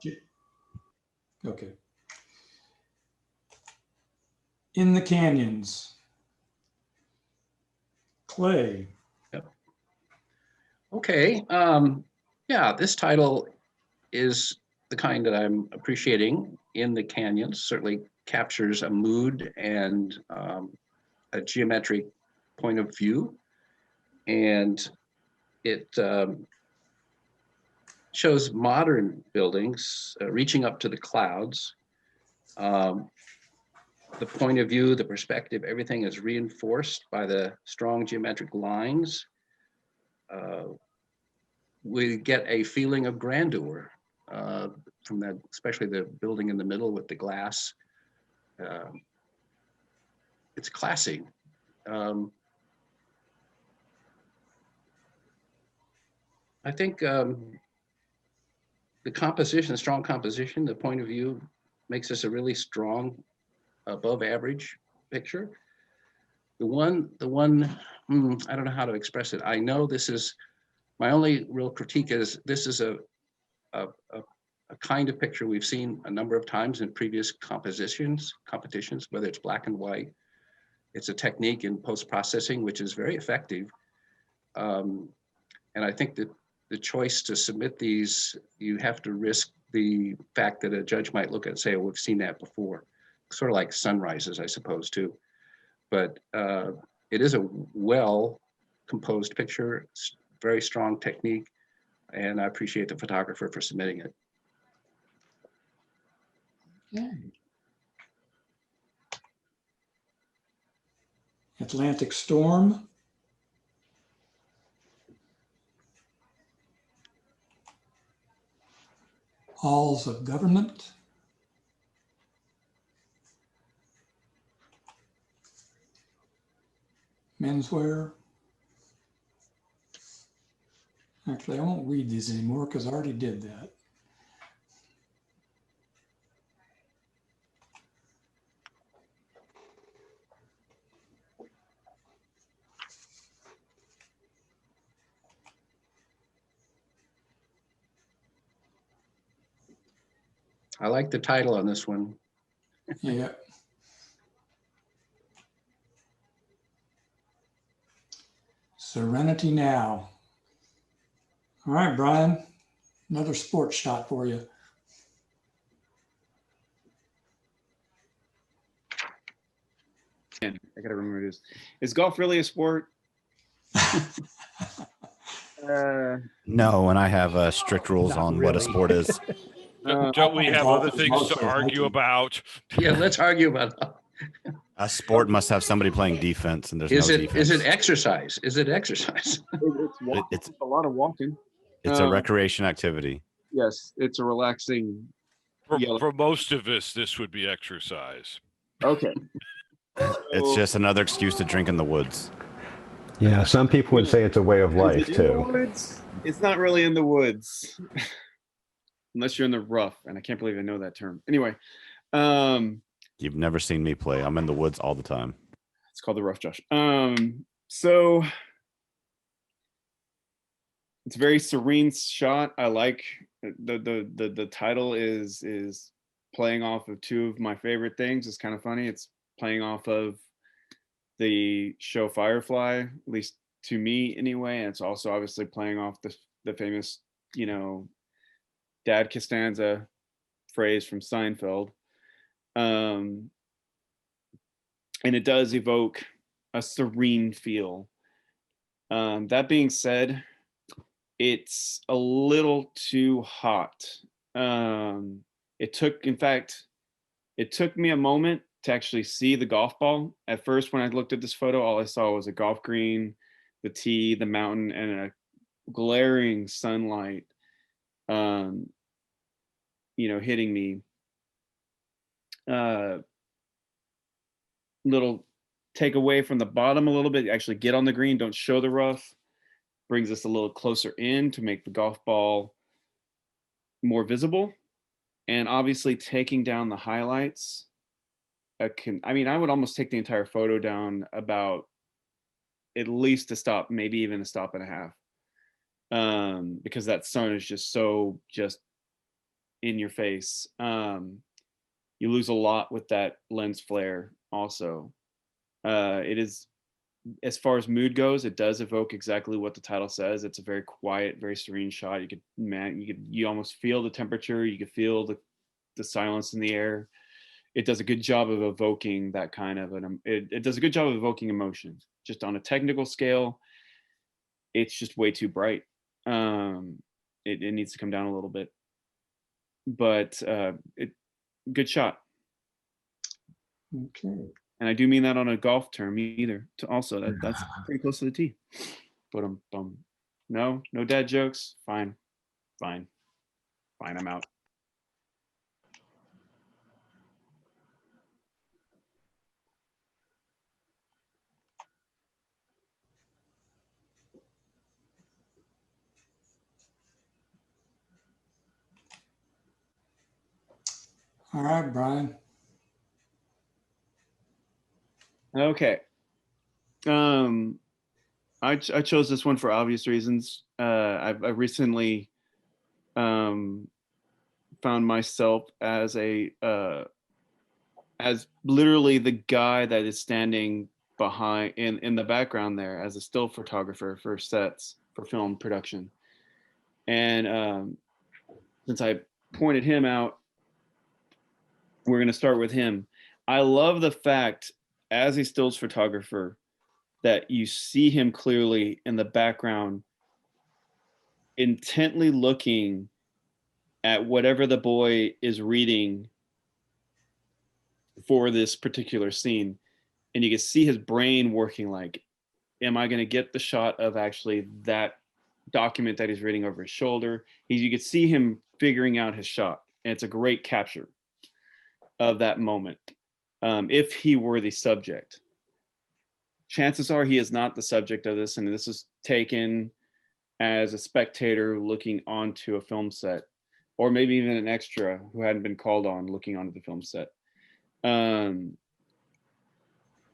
Okay. In the Canyons. Clay. Okay. Yeah, this title is the kind that I'm appreciating in the canyons. Certainly captures a mood and a geometric point of view. And it shows modern buildings reaching up to the clouds. The point of view, the perspective, everything is reinforced by the strong geometric lines. We get a feeling of grandeur from that, especially the building in the middle with the glass. It's classy. I think the composition, strong composition, the point of view makes this a really strong, above average picture. The one, I don't know how to express it. I know this is, my only real critique is this is a kind of picture we've seen a number of times in previous competitions, whether it's black and white. It's a technique in post-processing, which is very effective. And I think that the choice to submit these, you have to risk the fact that a judge might look at it and say, oh, we've seen that before. Sort of like sunrises, I suppose, too. But it is a well-composed picture, very strong technique, and I appreciate the photographer for submitting it. Okay. Atlantic Storm. Halls of Government. Menswear. Actually, I won't read these anymore because I already did that. I like the title on this one. Yeah. Serenity Now. All right, Brian, another sports shot for you. Man, I gotta remember this. Is golf really a sport? No, and I have strict rules Not on what a really. sport is. Don't we have golf other is things mostly to argue hiking. about? Yeah, let's argue about it. A sport must have somebody playing defense, and there's no defense. Is it exercise? Is it exercise? It's walking. It's It's a lot of walking. it's a recreation activity. Yes, it's a relaxing. Yeah. For most of us, this would be exercise. Okay. It's just another excuse to drink in the woods. Yeah, some people would say it's a way of Is life it in the too. woods? It's not really in the woods, unless you're in the rough. And I can't believe I know that term. Anyway, You've never seen me play. I'm in the woods all the time. it's called the rough, Josh. So it's a very serene shot. I like the title is playing off of two of my favorite things. It's kind of funny. It's playing off of the show Firefly, at least to me anyway. And it's also obviously playing off the famous, Dad Costanza phrase from Seinfeld. And it does evoke a serene feel. That being said, it's a little too hot. It took me a moment to actually see the golf ball. At first, when I looked at this photo, all I saw was a golf green, the tee, the mountain, and a glaring sunlight, hitting me. Little take away from the bottom a little bit, actually get on the green, don't show the rough, brings us a little closer in to make the golf ball more visible. And obviously taking down the highlights, I would almost take the entire photo down about at least a stop, maybe even a stop and a half. Because that sun is just in your face. You lose a lot with that lens flare also. It is as far as mood goes, it does evoke exactly what the title says. It's a very quiet, very serene shot. You almost feel the temperature. You could feel the silence in the air. It does a good job of evoking that kind of it does a good job of evoking emotion. Just on a technical scale, it's just way too bright. It needs to come down a little bit, but good shot. Okay. And I do mean that on a golf term either. Also, that's pretty close to the tee. But no dad jokes. Fine. I'm out. All right, Brian. Okay. I chose this one for obvious reasons. I recently found myself as as literally the guy that is standing behind in the background there as a still photographer for sets for film production. And since I pointed him out, we're going to start with him. I love the fact, as a stills photographer, that you see him clearly in the background, intently looking at whatever the boy is reading for this particular scene. And you can see his brain working like, am I going to get the shot of actually that document that he's reading over his shoulder? You could see him figuring out his shot. And it's a great capture of that moment. If he were the subject. Chances are he is not the subject of this, and this is taken as a spectator looking onto a film set, or maybe even an extra who hadn't been called on looking onto the film set.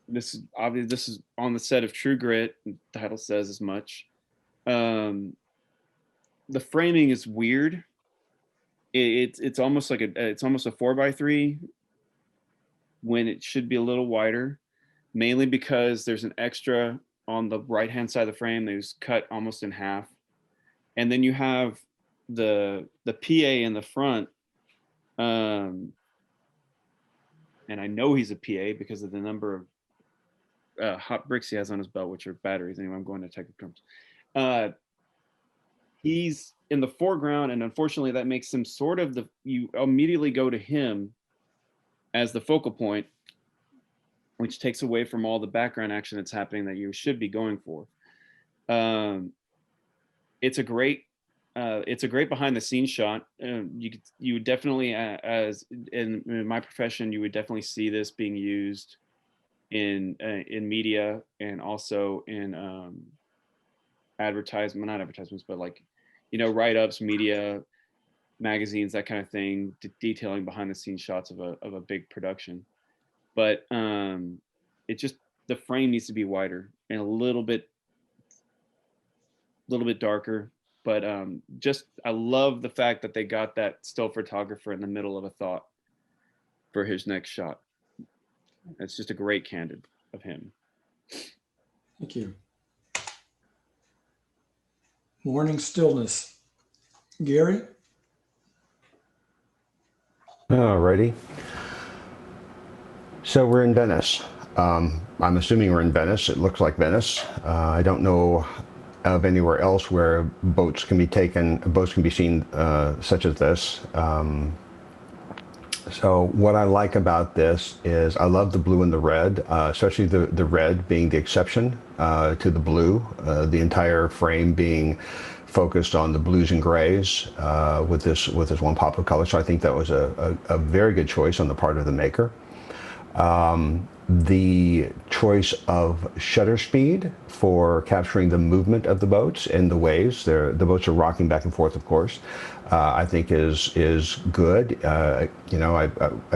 This is obvious. This is on the set of True Grit. The title says as much. The framing is weird. It's almost like it's almost a 4x3 when it should be a little wider. Mainly because there's an extra on the right-hand side of the frame that was cut almost in half. And then you have the PA in the front. And I know he's a PA because of the number of hot bricks he has on his belt, which are batteries. Anyway, I'm going to technical terms. He's in the foreground, and unfortunately that makes him sort of you immediately go to him as the focal point, which takes away from all the background action that's happening that you should be going for. It's a great behind the scenes shot. You would definitely, as in my profession, you would definitely see this being used in media and also in not advertisements, but like, write-ups, media, magazines, that kind of thing, detailing behind the scenes shots of a big production. But it just, the frame needs to be wider and a little bit darker. But I love the fact that they got that still photographer in the middle of a thought for his next shot. It's just a great candid of him. Thank you. Morning Stillness. Gary? Alrighty. So we're in Venice. I'm assuming we're in Venice. It looks like Venice. I don't know of anywhere else where boats can be seen such as this. So what I like about this is I love the blue and the red, especially the red being the exception to the blue, the entire frame being focused on the blues and grays with this one pop of color. So I think that was a very good choice on the part of the maker. The choice of shutter speed for capturing the movement of the boats and the waves, the boats are rocking back and forth, of course, I think is good. I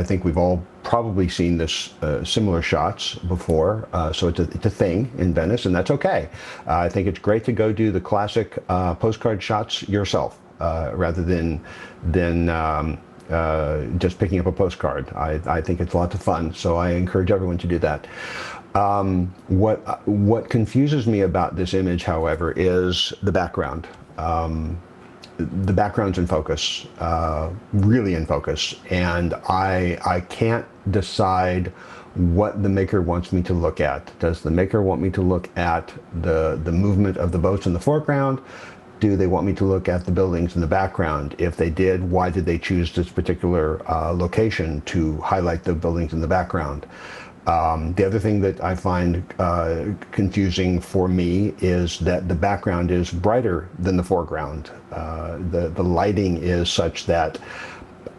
think we've all probably seen this similar shots before, so it's a thing in Venice, and that's okay. I think it's great to go do the classic postcard shots yourself rather than just picking up a postcard. I think it's lots of fun, so I encourage everyone to do that. What confuses me about this image, however, is the background. The background's in focus, really in focus, and I can't decide what the maker wants me to look at. Does the maker want me to look at the movement of the boats in the foreground? Do they want me to look at the buildings in the background? If they did, why did they choose this particular location to highlight the buildings in the background? The other thing that I find confusing for me is that the background is brighter than the foreground. The lighting is such that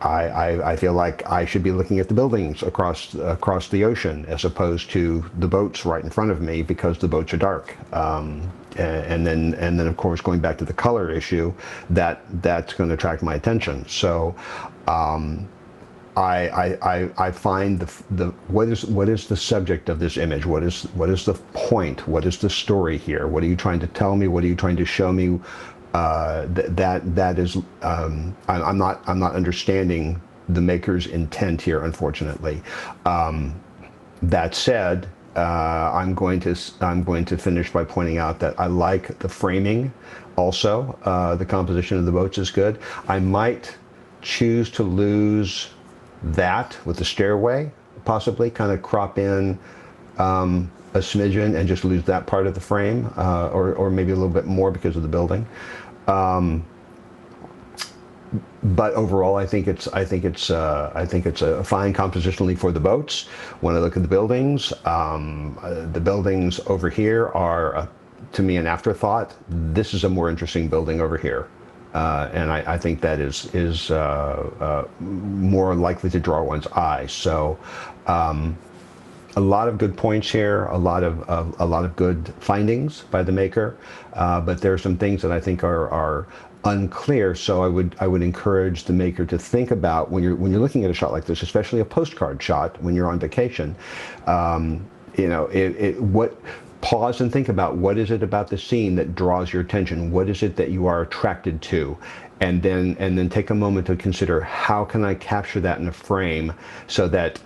I feel like I should be looking at the buildings across the ocean as opposed to the boats right in front of me because the boats are dark. And then of course going back to the color issue, that's going to attract my attention. So. I find what is the subject of this image? What is the point? What is the story here? What are you trying to tell me? What are you trying to show me? That is I'm not understanding the maker's intent here, unfortunately. That said, I'm going to finish by pointing out that I like the framing. Also, the composition of the boats is good. I might choose to lose that with the stairway, possibly kind of crop in a smidgen and just lose that part of the frame, or maybe a little bit more because of the building. But overall, I think it's a fine compositionally for the boats. When I look at the buildings over here are to me an afterthought. This is a more interesting building over here. And I think that is more likely to draw one's eye. So a lot of good points here, a lot of good findings by the maker, but there are some things that I think are unclear. So I would encourage the maker to think about when you're looking at a shot like this, especially a postcard shot when you're on vacation. Pause and think about what is it about the scene that draws your attention? What is it that you are attracted to? And then take a moment to consider, how can I capture that in a frame so that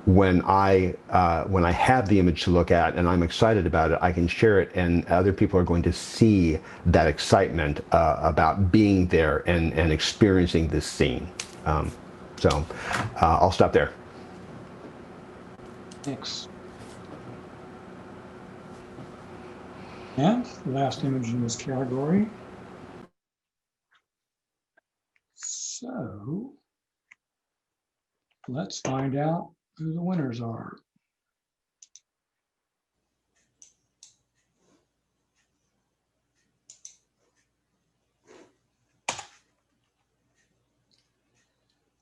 when I have the image to look at and I'm excited about it, I can share it, and other people are going to see that excitement about being there and experiencing this scene. So I'll stop there. Thanks. And the last image in this category. So let's find out who the winners are.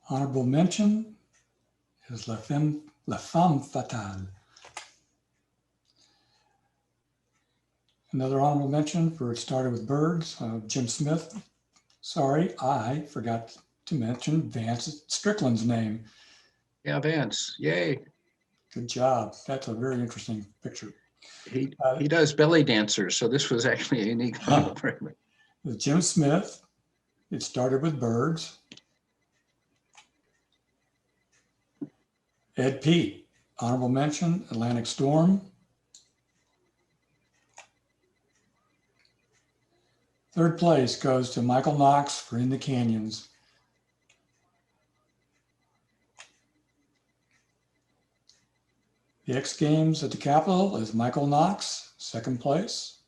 Honorable mention is La Femme Fatale. Another honorable mention for It Started with Birds, Jim Smith. Sorry, I forgot to mention Vance Strickland's name. Yeah, Vance, yay. Good job. That's a very interesting picture. He does belly dancers, so this was actually a unique photo for him. With Jim Smith, It Started with Birds. Ed Pete, honorable mention, Atlantic Storm. Third place goes to Michael Knox for In the Canyons. The X Games at the Capitol is Michael Knox, second place.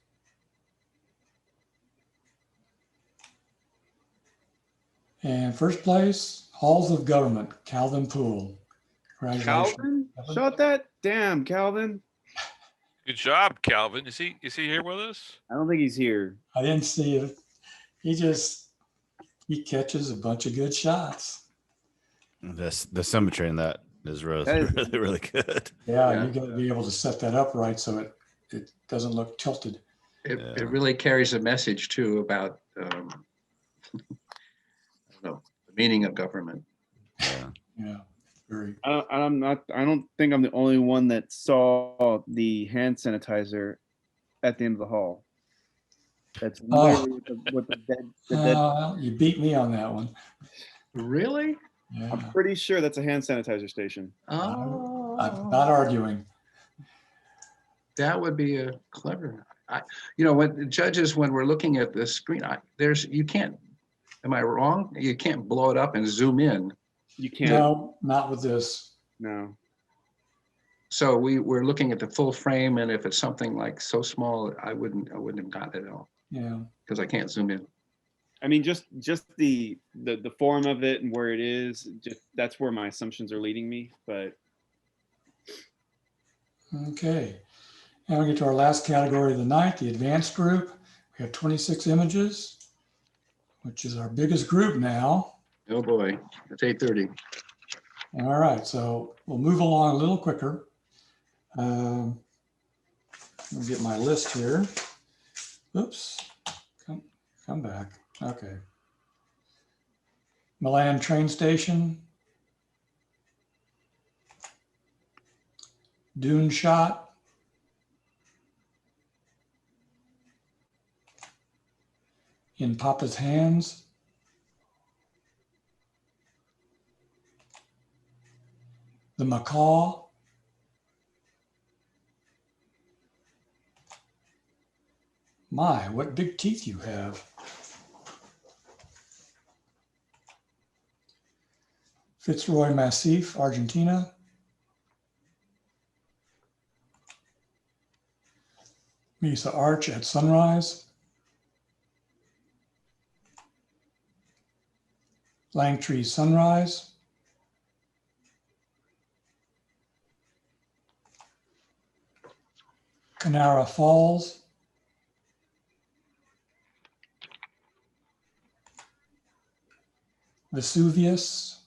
And first place, Halls of Government, Calvin Poole. Congratulations. Calvin? Shut that down, Calvin. Good job, Calvin. Is he here with us? I don't think he's here. I didn't see it. He catches a bunch of good shots. The symmetry in that is really, That is- really, really good. Yeah, you got to be able to set that up right so it doesn't look tilted. It really carries a message too about I don't know, the meaning of government. Yeah. Yeah, very. I don't think I'm the only one that saw the hand sanitizer at the end of the hall. That's literally what the dead. You beat me on that one. Really? Yeah, I'm pretty sure that's a hand sanitizer station. Oh, I'm not arguing. That would be a clever. You know, when judges, when we're looking at the screen, you can't. Am I wrong? You can't blow it up and zoom in. You can't. No, not with this. No. So we're looking at the full frame, and if it's something like so small, I wouldn't have gotten it at all Yeah. because I can't zoom in. I mean, just the form of it and where it is, just that's where my assumptions are leading me. But Okay. Now we get to our last category of the night, the advanced group. We have 26 images, which is our biggest group now. Oh boy, it's 8:30. All right, so we'll move along a little quicker. Let me get my list here. Oops, come back. Okay. Milan train station. Dune shot. In Papa's hands. The macaw. My, what big teeth you have. Fitzroy Massif, Argentina. Mesa Arch at sunrise. Langtree sunrise. Kanara Falls. Vesuvius.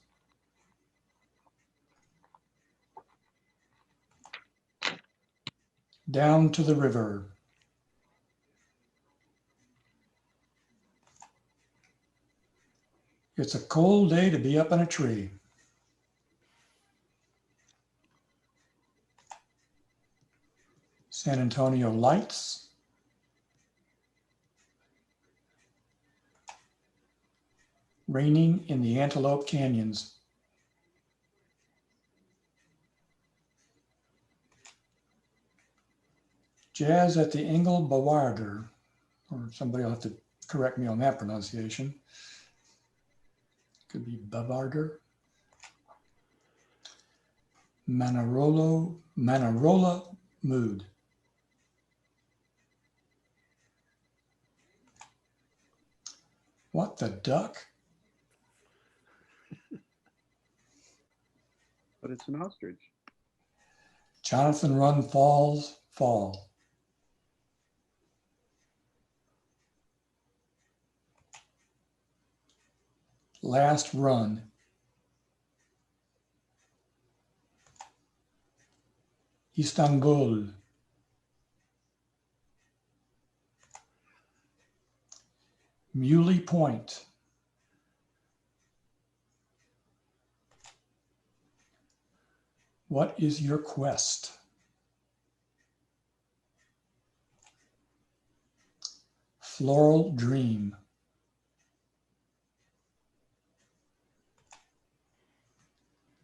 Down to the river. It's a cold day to be up in a tree. San Antonio lights. Raining in the Antelope Canyons. Jazz at the Engel Bawarder, or somebody will have to correct me on that pronunciation. Could be Bavarder. Manarola mood. What the duck? but it's an ostrich. Jonathan Run Falls Fall. Last run. Istanbul. Muley Point. What is your quest? Floral Dream.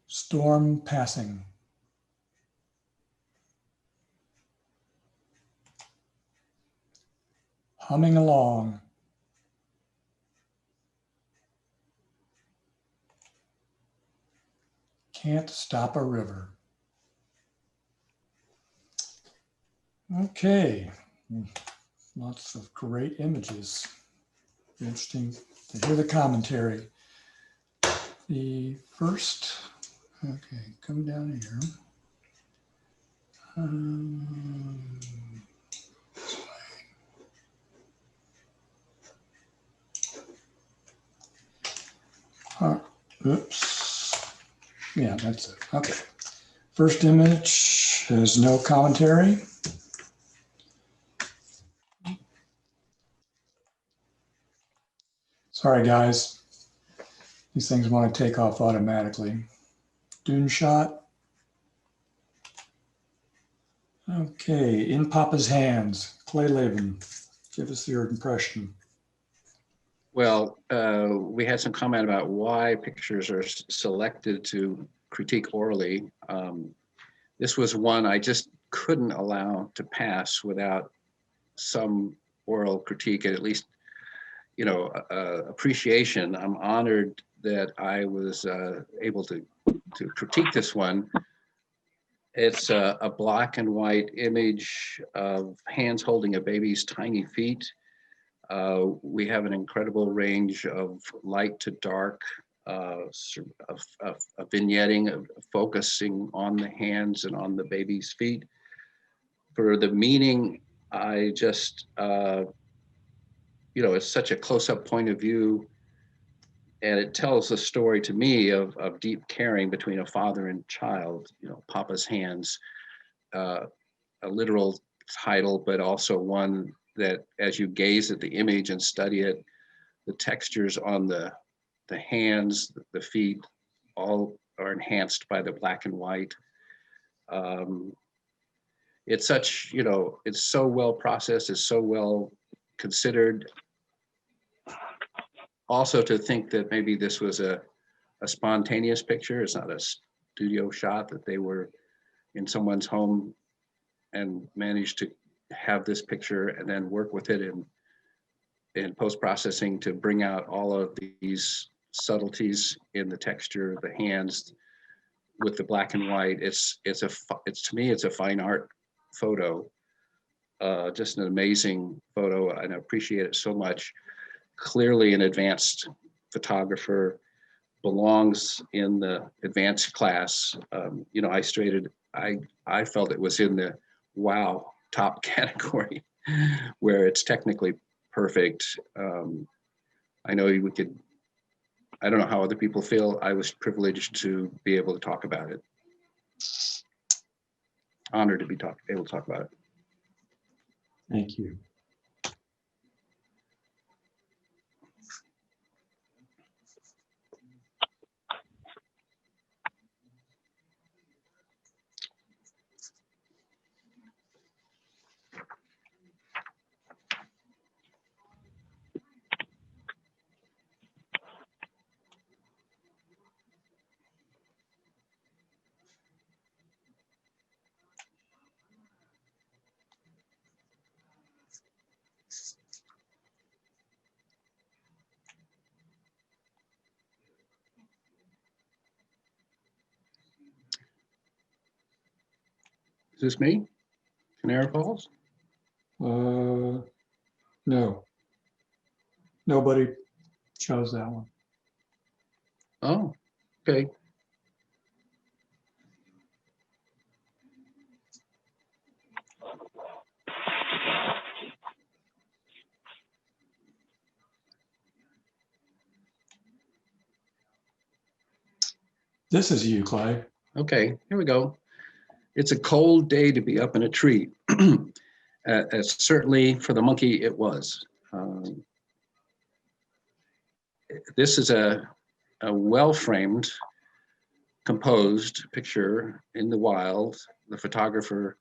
Storm Passing. Humming Along. Can't Stop a River. Okay, lots of great images. Interesting to hear the commentary. The first, okay, come down here. Oops. Yeah, that's it. Okay. First image has no commentary. Sorry, guys. These things want to take off automatically. Dune shot. Okay, In Papa's Hands. Clay Leben. Give us your impression. Well, we had some comment about why pictures are selected to critique orally. This was one I just couldn't allow to pass without some oral critique, and at least, you know, appreciation. I'm honored that I was able to critique this one. It's a black and white image of hands holding a baby's tiny feet. We have an incredible range of light to dark, of vignetting, of focusing on the hands and on the baby's feet. For the meaning, I just, you know, it's such a close-up point of view, and it tells a story to me of deep caring between a father and child, you know, Papa's hands, a literal title, but also one that as you gaze at the image and study it, the textures on the hands, the feet, all are enhanced by the black and white. It's such, you know, it's so well processed, it's so well considered. Also to think that maybe this was a spontaneous picture, it's not a studio shot, that they were in someone's home and managed to have this picture and then work with it in post-processing to bring out all of these subtleties in the texture, the hands with the black and white. It's to me, it's a fine art photo, just an amazing photo, and I appreciate it so much. Clearly an advanced photographer, belongs in the advanced class. You know, I felt it was in the wow top category where it's technically perfect. I know we could, I don't know how other people feel. I was privileged to be able to talk about it. Honored to be able to talk about it. Thank you. Is this me? Canary Falls? No. Nobody chose that one. Oh, okay. This is you, Clay. Okay, here we go. It's a cold day to be up in a tree. Certainly for the monkey, it was. This is a well-framed, composed picture in the wild. The photographer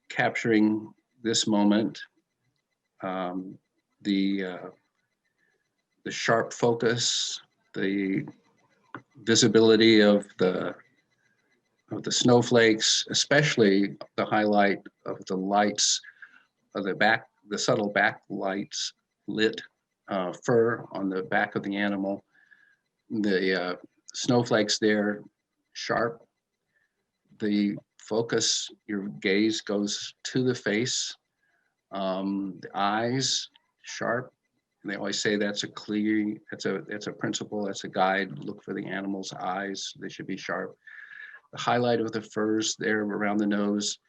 capturing this moment, the sharp focus, the visibility of the snowflakes, especially the highlight of the lights of the subtle backlights lit fur on the back of the animal. The snowflakes there, sharp. The focus, your gaze goes to the face. The eyes, sharp. And they always say that's a clear, that's a principle, that's a guide. Look for the animal's eyes, they should be sharp. The highlight of the furs there around the nose.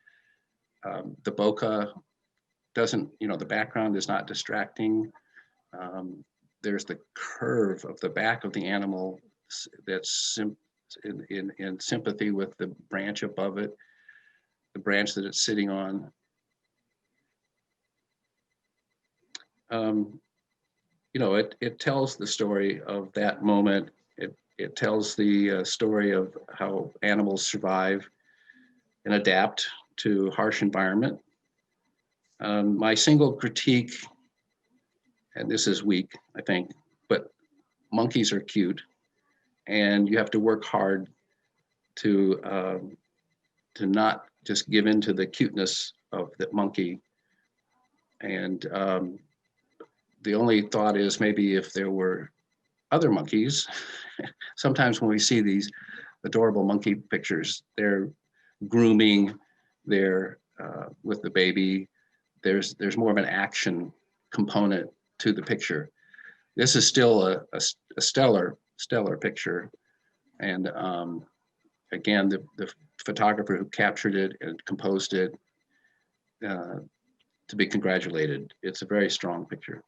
The bokeh doesn't, you know, the background is not distracting. There's the curve of the back of the animal that's in sympathy with the branch above it, the branch that it's sitting on. You know, it tells the story of that moment. It tells the story of how animals survive and adapt to harsh environment. My single critique, and this is weak, I think, but monkeys are cute, and you have to work hard to not just give in to the cuteness of the monkey. And the only thought is maybe if there were other monkeys, sometimes when we see these adorable monkey pictures, they're grooming, they're with the baby. There's more of an action component to the picture. This is still a stellar picture. And again, the photographer who captured it and composed it, to be congratulated. It's a very strong picture.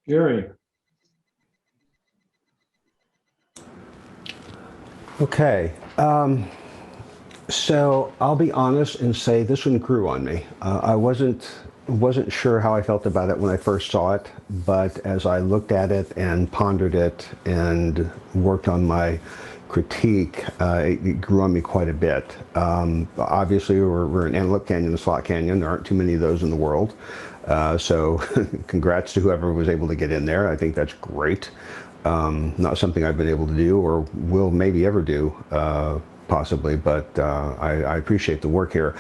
Jerry, Okay. So I'll be honest and say this one grew on me. I wasn't sure how I felt about it when I first saw it, but as I looked at it and pondered it and worked on my critique, it grew on me quite a bit. Obviously, we're in Antelope Canyon, the Slot Canyon. There aren't too many of those in the world. So congrats to whoever was able to get in there. I think that's great. Not something I've been able to do or will maybe ever do, possibly, but I appreciate the work here.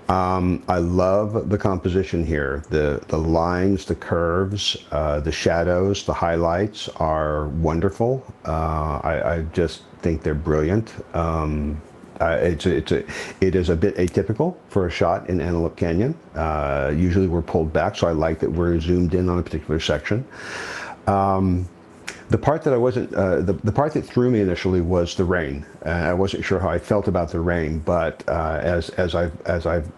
I love the composition here. The lines, the curves, the shadows, the highlights are wonderful. I just think they're brilliant. It is a bit atypical for a shot in Antelope Canyon. Usually we're pulled back, so I like that we're zoomed in on a particular section. The part that I wasn't, the part that threw me initially was the rain. I wasn't sure how I felt about the rain, but as I've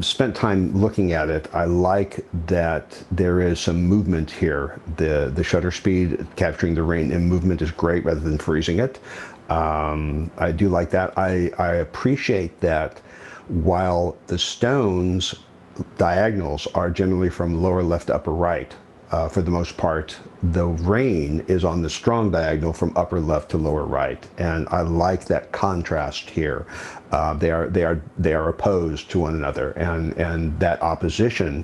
spent time looking at it, I like that there is some movement here. The shutter speed capturing the rain in movement is great rather than freezing it. I do like that. I appreciate that while the stones diagonals are generally from lower left to upper right, for the most part, the rain is on the strong diagonal from upper left to lower right, and I like that contrast here. They are opposed to one another, and that opposition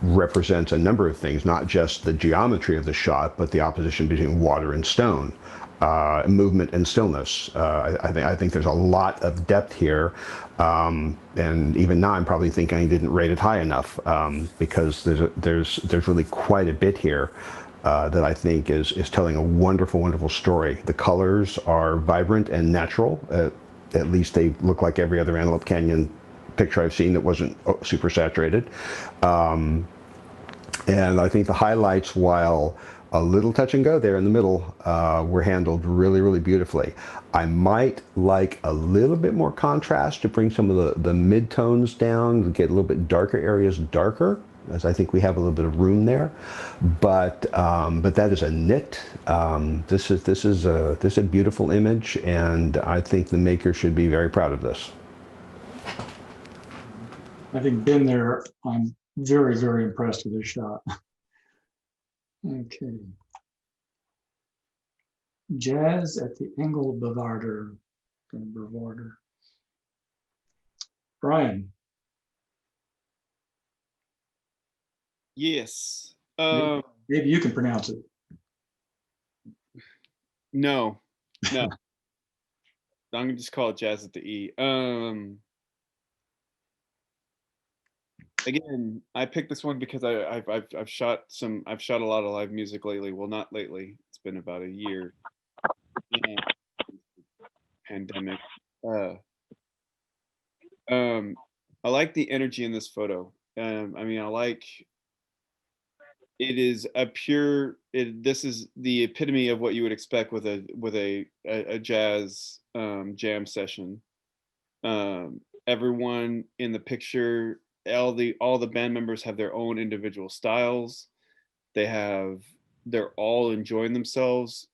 represents a number of things, not just the geometry of the shot, but the opposition between water and stone. Movement and stillness. I think there's a lot of depth here, and even now I'm probably thinking I didn't rate it high enough, because there's really quite a bit here that I think is telling a wonderful story. The colors are vibrant and natural. At least they look like every other Antelope Canyon picture I've seen that wasn't super saturated. And I think the highlights, while a little touch and go there in the middle, were handled really beautifully. I might like a little bit more contrast to bring some of the mid-tones down, get a little bit darker areas darker, as I think we have a little bit of room there. But that is a nit. This is a beautiful image, and I think the maker should be very proud of this. having been there, I'm very impressed with this shot. Okay. Jazz at the Engelbevarder. Brian. Yes. Maybe you can pronounce it. No. I'm gonna just call it Jazz at the E. Again, I picked this one because I've shot a lot of live music lately. Well, not lately. It's been about a year. Pandemic. I like the energy in this photo. I mean, I like. It is a pure. This is the epitome of what you would expect with a jazz jam session. Everyone in the picture, all the band members have their own individual styles. They're all enjoying themselves.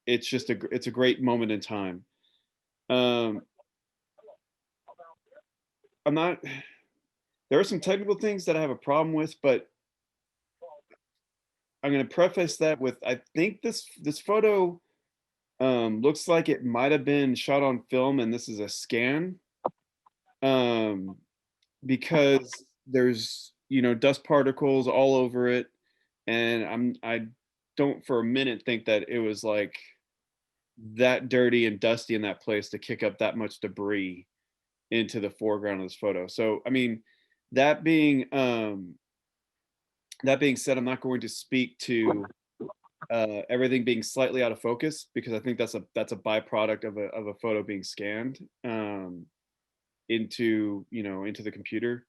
It's just it's a great moment in time. There are some technical things that I have a problem with, but I'm going to preface that with, I think this photo looks like it might have been shot on film and this is a scan. because there's, you know, dust particles all over it. And I don't for a minute think that it was like that dirty and dusty in that place to kick up that much debris into the foreground of this photo. So, I mean, that being that being said, I'm not going to speak to everything being slightly out of focus, because I think that's a byproduct of a photo being scanned into, you know, into the computer.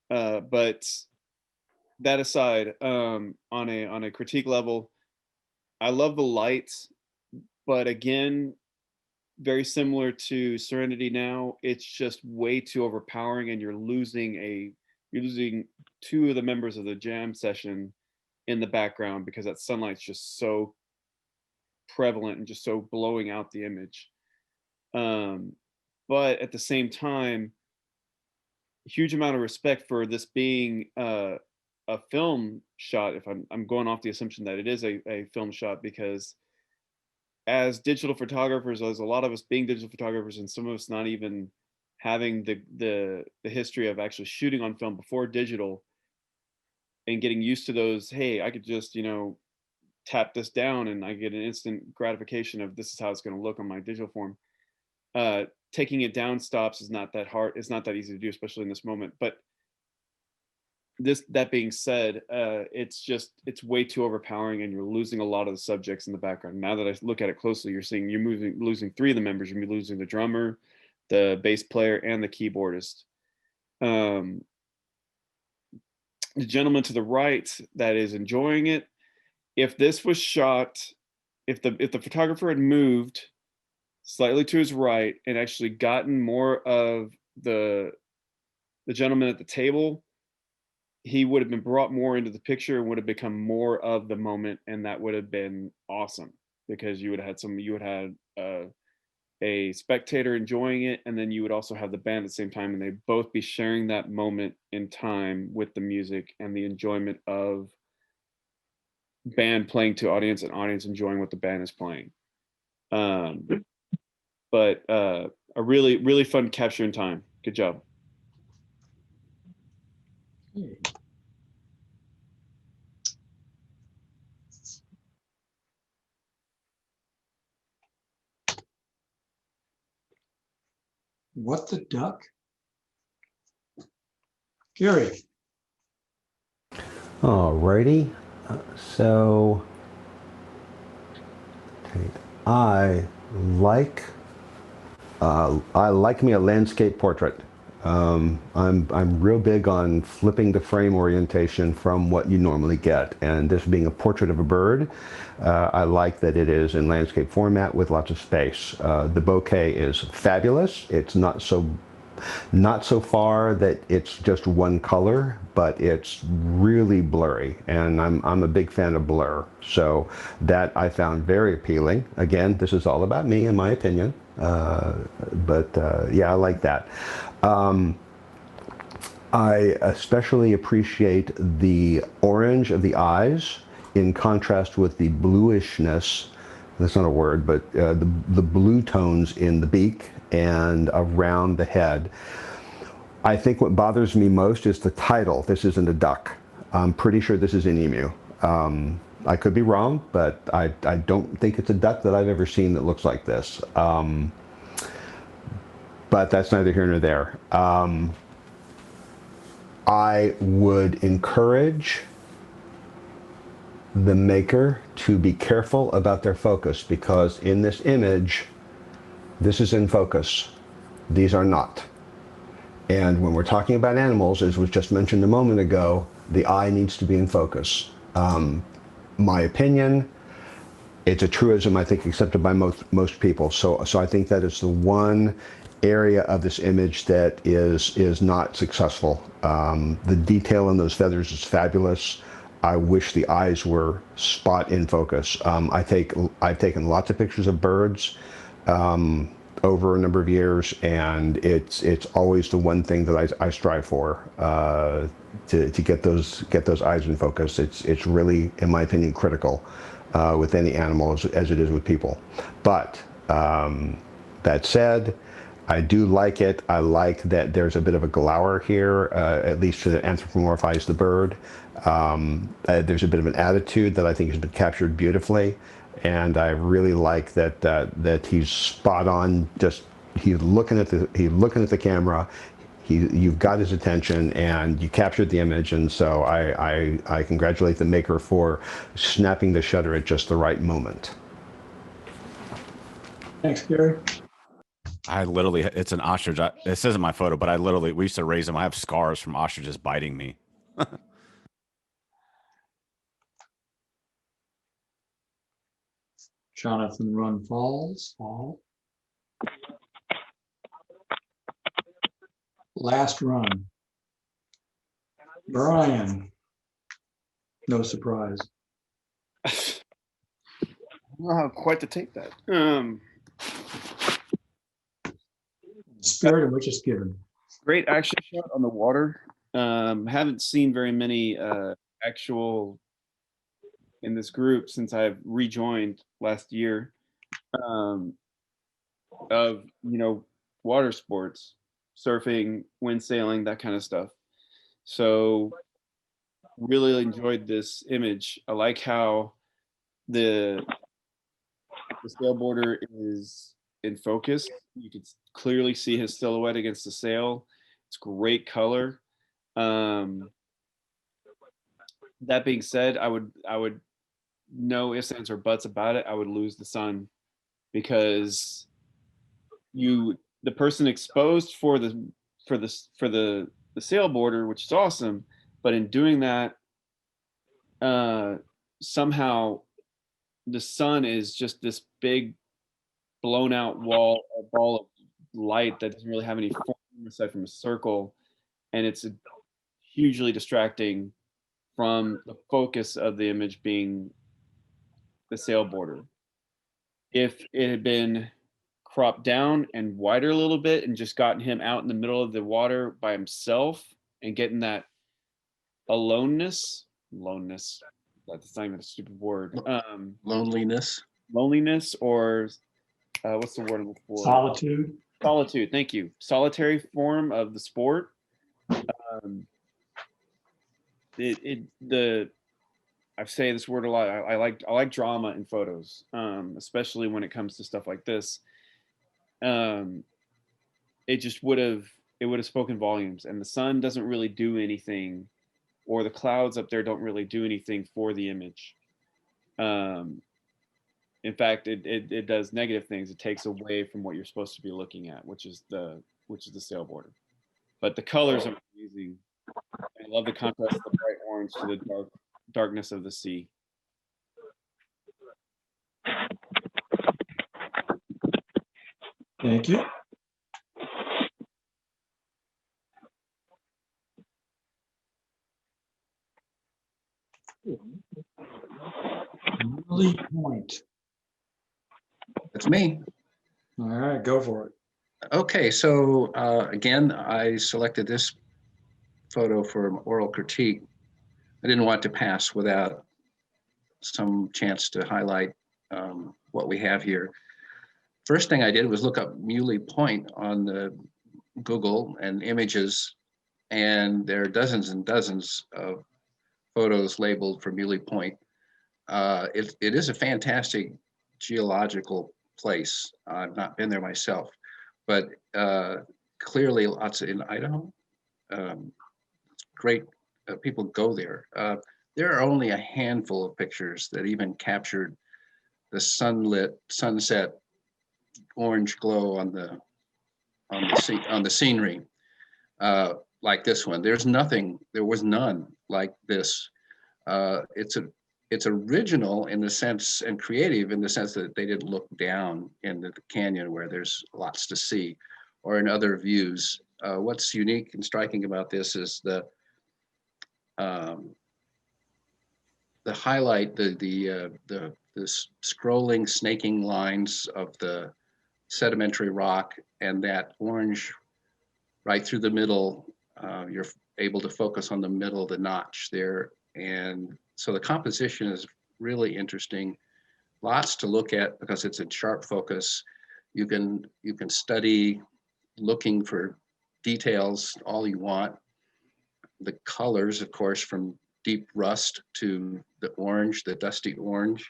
But that aside, on a critique level, I love the lights, but again, very similar to Serenity Now, it's just way too overpowering, and you're losing two of the members of the jam session in the background because that sunlight's just so prevalent and just so blowing out the image. But at the same time, huge amount of respect for this being a film shot. If I'm going off the assumption that it is a film shot, because as digital photographers, as a lot of us being digital photographers, and some of us not even having the history of actually shooting on film before digital, and getting used to those, hey, I could just, you know, tap this down and I get an instant gratification of this is how it's going to look on my digital form. Taking it down stops is not that hard. It's not that easy to do, especially in this moment. But that being said, it's way too overpowering, and you're losing a lot of the subjects in the background. Now that I look at it closely, you're seeing losing three of the members. You're losing the drummer, the bass player, and the keyboardist. The gentleman to the right that is enjoying it, if this was shot, if the photographer had moved slightly to his right and actually gotten more of the gentleman at the table, he would have been brought more into the picture and would have become more of the moment, and that would have been awesome, because you would have had a spectator enjoying it, and then you would also have the band at the same time, and they'd both be sharing that moment in time with the music and the enjoyment of band playing to audience and audience enjoying what the band is playing. But a really fun capture in time. Good job. Okay. What the duck? Gary. Alrighty, so I like me a landscape portrait. I'm real big on flipping the frame orientation from what you normally get, and this being a portrait of a bird, I like that it is in landscape format with lots of space. The bokeh is fabulous. It's not so far that it's just one color, but it's really blurry, and I'm a big fan of blur, so that I found very appealing. Again, this is all about me, in my opinion, but yeah, I like that. I especially appreciate the orange of the eyes in contrast with the bluishness, that's not a word, but the blue tones in the beak and around the head. I think what bothers me most is the title. This isn't a duck. I'm pretty sure this is an emu. I could be wrong, but I don't think it's a duck that I've ever seen that looks like this. But that's neither here nor there. I would encourage the maker to be careful about their focus, because in this image, this is in focus. These are not. And when we're talking about animals, as was just mentioned a moment ago, the eye needs to be in focus. My opinion, it's a truism I think accepted by most people. So I think that is the one area of this image that is not successful. The detail in those feathers is fabulous. I wish the eyes were spot in focus. I've taken lots of pictures of birds over a number of years, and it's always the one thing that I strive for, to get those eyes in focus. It's really, in my opinion, critical with any animal as it is with people. But that said, I do like it. I like that there's a bit of a glower here, at least to anthropomorphize the bird. There's a bit of an attitude that I think has been captured beautifully, and I really like that he's spot on. Just he's looking at the camera. You've got his attention, and you captured the image. And so I congratulate the maker for snapping the shutter at just the right moment. Thanks, Gary. I literally, it's an ostrich. It says in my photo, but we used to raise them. I have scars from ostriches biting me. Jonathan Run Falls. Last run. Brian. No surprise. I don't know how quite to take that. Spirit in which it's given. Great action shot on the water. Haven't seen very many actual in this group since I've rejoined last year of water sports, surfing, wind sailing, that kind of stuff. So really enjoyed this image. I like how the sailboarder is in focus. You can clearly see his silhouette against the sail. It's great color. That being said, I would no ifs, ands, or buts about it. I would lose the sun because the person exposed for the sailboarder, which is awesome, but in doing that, somehow the sun is just this big blown out ball of light that doesn't really have any form aside from a circle, and it's hugely distracting from the focus of the image being the sailboarder. If it had been cropped down and wider a little bit and just gotten him out in the middle of the water by himself and getting that aloneness, that's not even a stupid word. Loneliness. Loneliness, or what's the word I'm looking for? Solitude. Thank you. Solitary form of the sport. I say this word a lot. I like drama in photos, especially when it comes to stuff like this. It would have spoken volumes, and the sun doesn't really do anything, or the clouds up there don't really do anything for the image. In fact, it does negative things. It takes away from what you're supposed to be looking at, which is the sailboarder. But the colors are amazing. I love the contrast of the bright orange to the darkness of the sea. Thank you. Really point. That's me. All right, go for it. Okay, so again, I selected this photo for an oral critique. I didn't want to pass without some chance to highlight what we have here. First thing I did was look up Muley Point on the Google and images, and there are dozens and dozens of photos labeled for Muley Point. It is a fantastic geological place. I've not been there myself, but clearly lots in Idaho. Great, people go there. There are only a handful of pictures that even captured the sunset orange glow on the scenery like this one. There was none like this. It's original in the sense, and creative in the sense that they didn't look down into the canyon where there's lots to see, or in other views. What's unique and striking about this is the highlight, the scrolling, snaking lines of the sedimentary rock, and that orange right through the middle. You're able to focus on the middle of the notch there, and so the composition is really interesting. Lots to look at because it's in sharp focus. You can study looking for details all you want. The colors, of course, from deep rust to the orange, the dusty orange.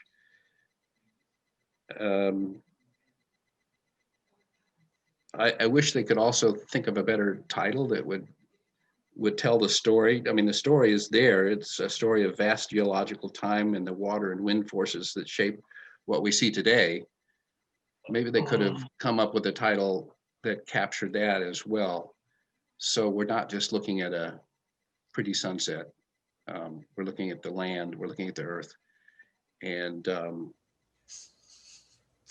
I wish they could also think of a better title that would tell the story. I mean, the story is there. It's a story of vast geological time and the water and wind forces that shape what we see today. Maybe they could have come up with a title that captured that as well. So we're not just looking at a pretty sunset. We're looking at the land, we're looking at the earth. And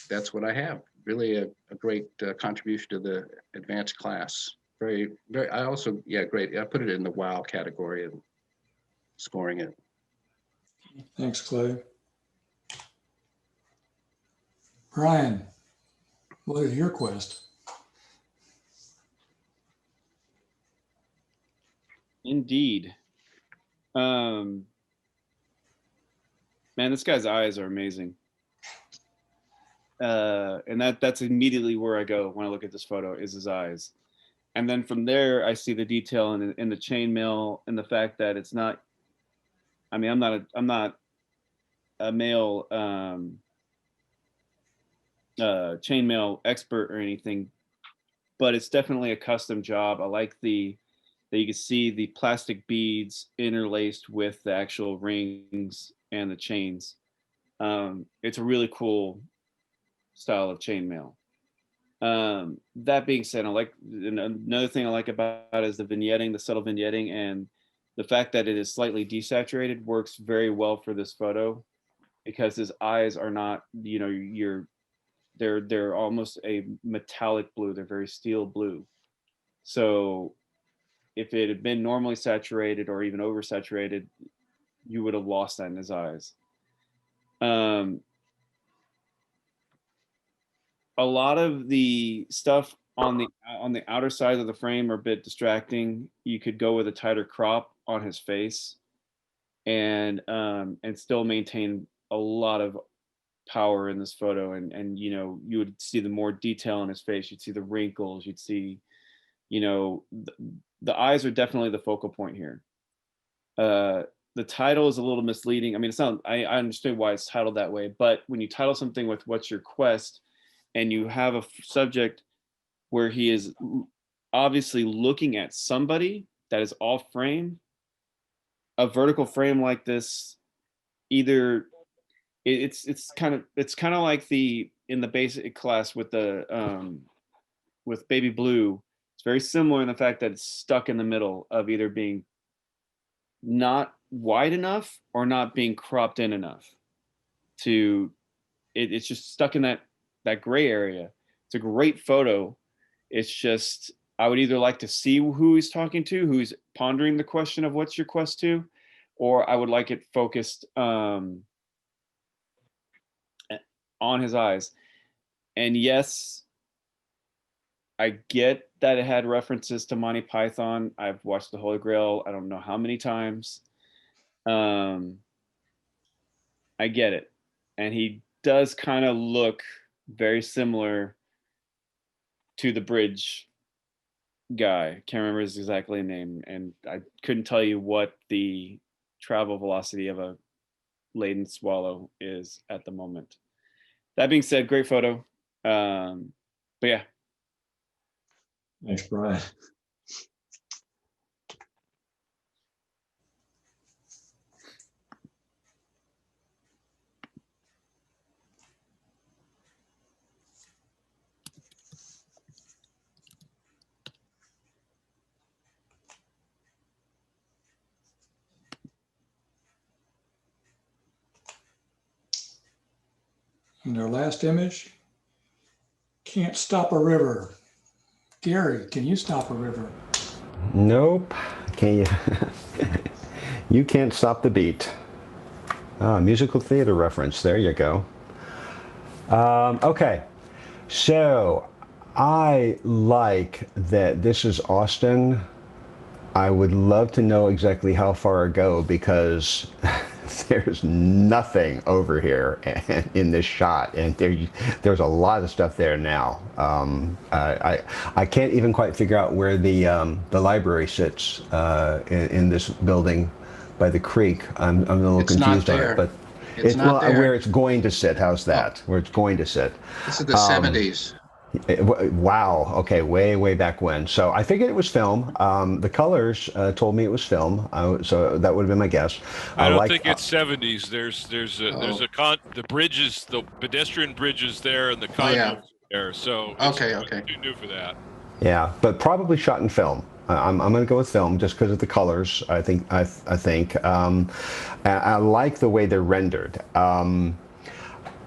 that's what I have. Really a great contribution to the advanced class. Very, I also, yeah, great. I put it in the wow category and scoring it. Thanks, Clay. Brian, what is your quest? Indeed. Man, this guy's eyes are amazing. And that's immediately where I go when I look at this photo, is his eyes. And then from there, I see the detail in the chainmail and the fact that it's not, I mean, I'm not a male chainmail expert or anything, but it's definitely a custom job. I like that you can see the plastic beads interlaced with the actual rings and the chains. It's a really cool style of chainmail. That being said, another thing I like about it is the vignetting, the subtle vignetting, and the fact that it is slightly desaturated works very well for this photo, because his eyes are not, you know, they're almost a metallic blue. They're very steel blue. So if it had been normally saturated or even oversaturated, you would have lost that in his eyes. A lot of the stuff on the outer side of the frame are a bit distracting. You could go with a tighter crop on his face and still maintain a lot of power in this photo. And you know, you would see the more detail in his face. You'd see the wrinkles. You'd see, you know, the eyes are definitely the focal point here. The title is a little misleading. I mean, it's not, I understand why it's titled that way, but when you title something with "What's Your Quest," and you have a subject where he is obviously looking at somebody that is off frame, a vertical frame like this, either it's kind of like in the basic class with the with Baby Blue. It's very similar in the fact that it's stuck in the middle of either being not wide enough or not being cropped in enough to it's just stuck in that gray area. It's a great photo. It's just, I would either like to see who he's talking to, who's pondering the question of what's your quest to, or I would like it focused on his eyes. And yes, I get that it had references to Monty Python. I've watched The Holy Grail I don't know how many times. I get it. And he does kind of look very similar to the bridge guy. Can't remember his exactly name, and I couldn't tell you what the travel velocity of a laden swallow is at the moment. That being said, great photo. But yeah. Thanks, Brian. And our last image, can't stop a river. Gary, can you stop a river? Nope. Can you? You can't stop the beat. Musical theater reference. There you go. Okay. So I like that this is Austin. I would love to know exactly how far I go, because there's nothing over here in this shot, and there's a lot of stuff there now. I can't even quite figure out where the library sits in this building by the creek. I'm a little It's not confused on there. it, but It's not there. where it's going to sit. How's that? Where it's going to sit? This is the 70s. Wow. Okay. Way back when. So I figured it was film. The colors told me it was film. So that would have been my guess. I don't think it's 70s. There's the bridges, the pedestrian bridges there, and the condos there. So it's too new for that. Yeah, but probably shot in film. I'm going to go with film just because of the colors. I think. I like the way they're rendered.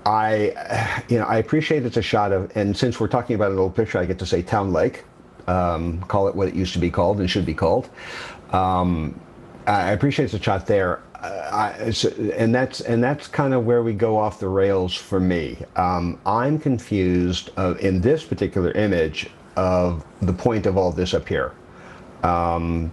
I appreciate it's a shot of, and since we're talking about an old picture, I get to say Town Lake, call it what it used to be called and should be called. I appreciate it's a shot there, and that's kind of where we go off the rails for me. I'm confused in this particular image of the point of all this up here. My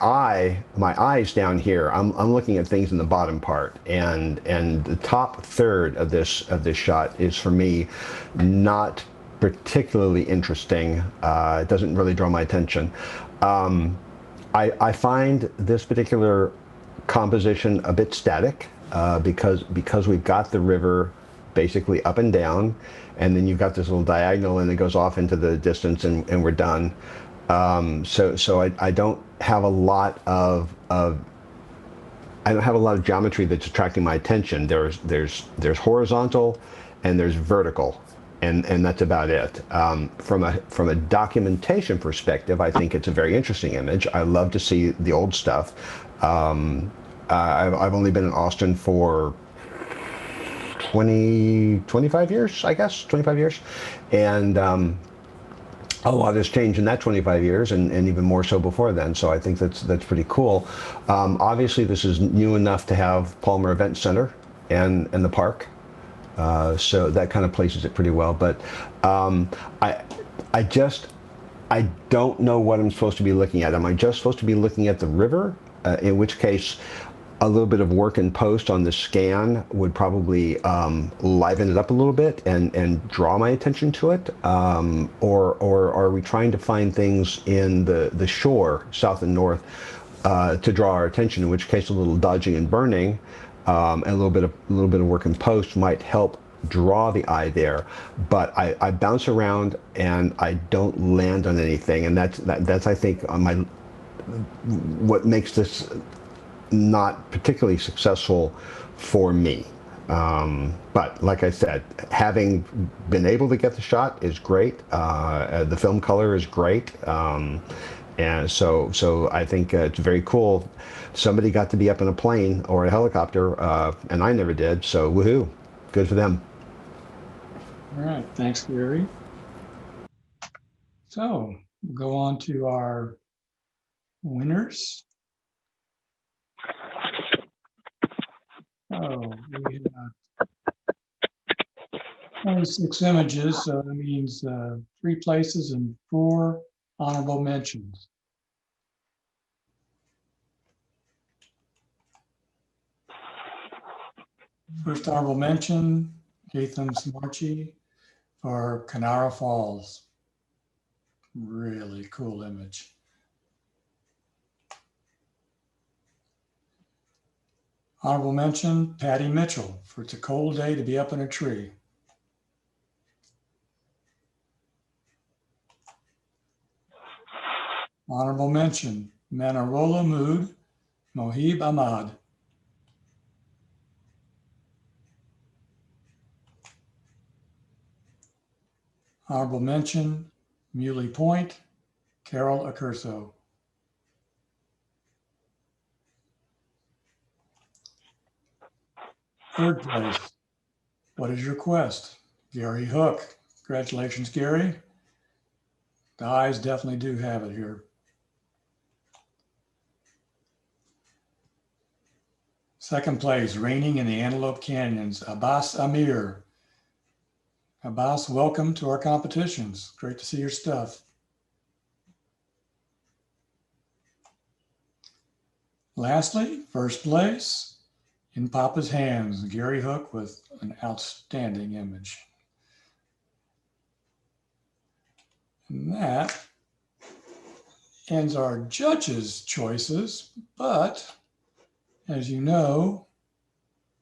eyes down here. I'm looking at things in the bottom part, and the top third of this shot is for me not particularly interesting. It doesn't really draw my attention. I find this particular composition a bit static because we've got the river basically up and down, and then you've got this little diagonal and it goes off into the distance, and we're done. So I don't have a lot of geometry that's attracting my attention. There's horizontal and there's vertical, and that's about it. From a documentation perspective, I think it's a very interesting image. I love to see the old stuff. I've only been in Austin for 25 years, I guess, 25 years, and a lot has changed in that 25 years, and even more so before then. So I think that's pretty cool. Obviously, this is new enough to have Palmer Event Center and the park, so that kind of places it pretty well. But I don't know what I'm supposed to be looking at. Am I just supposed to be looking at the river? In which case, a little bit of work in post on the scan would probably liven it up a little bit and draw my attention to it, or are we trying to find things in the shore, south and north, to draw our attention? In which case, a little dodging and burning, and a little bit of work in post might help draw the eye there. But I bounce around and I don't land on anything, and that's I think on what makes this not particularly successful for me. But like I said, having been able to get the shot is great. The film color is great. And so I think it's very cool. Somebody got to be up in a plane or a helicopter, and I never did. So woohoo, good for them. All right, thanks, Gary. So we'll go on to our winners. Oh, we have 26 images, so that means 3 places and 4 honorable mentions. First honorable mention, Gatham Smarchi for Kanara Falls. Really cool image. Honorable mention, Patty Mitchell for It's a Cold Day to Be Up in a Tree. Honorable mention, Manarola Mood, Mohib Ahmad. Honorable mention, Muley Point, Carol Accurso. Third place, What Is Your Quest? Gary Hook. Congratulations, Gary. The eyes definitely do have it here. Second place, Raining in the Antelope Canyons, Abbas Amir. Abbas, welcome to our competitions. Great to see your stuff. Lastly, first place in Papa's hands, Gary Hook with an outstanding image. And that ends our judges' choices, but as you know,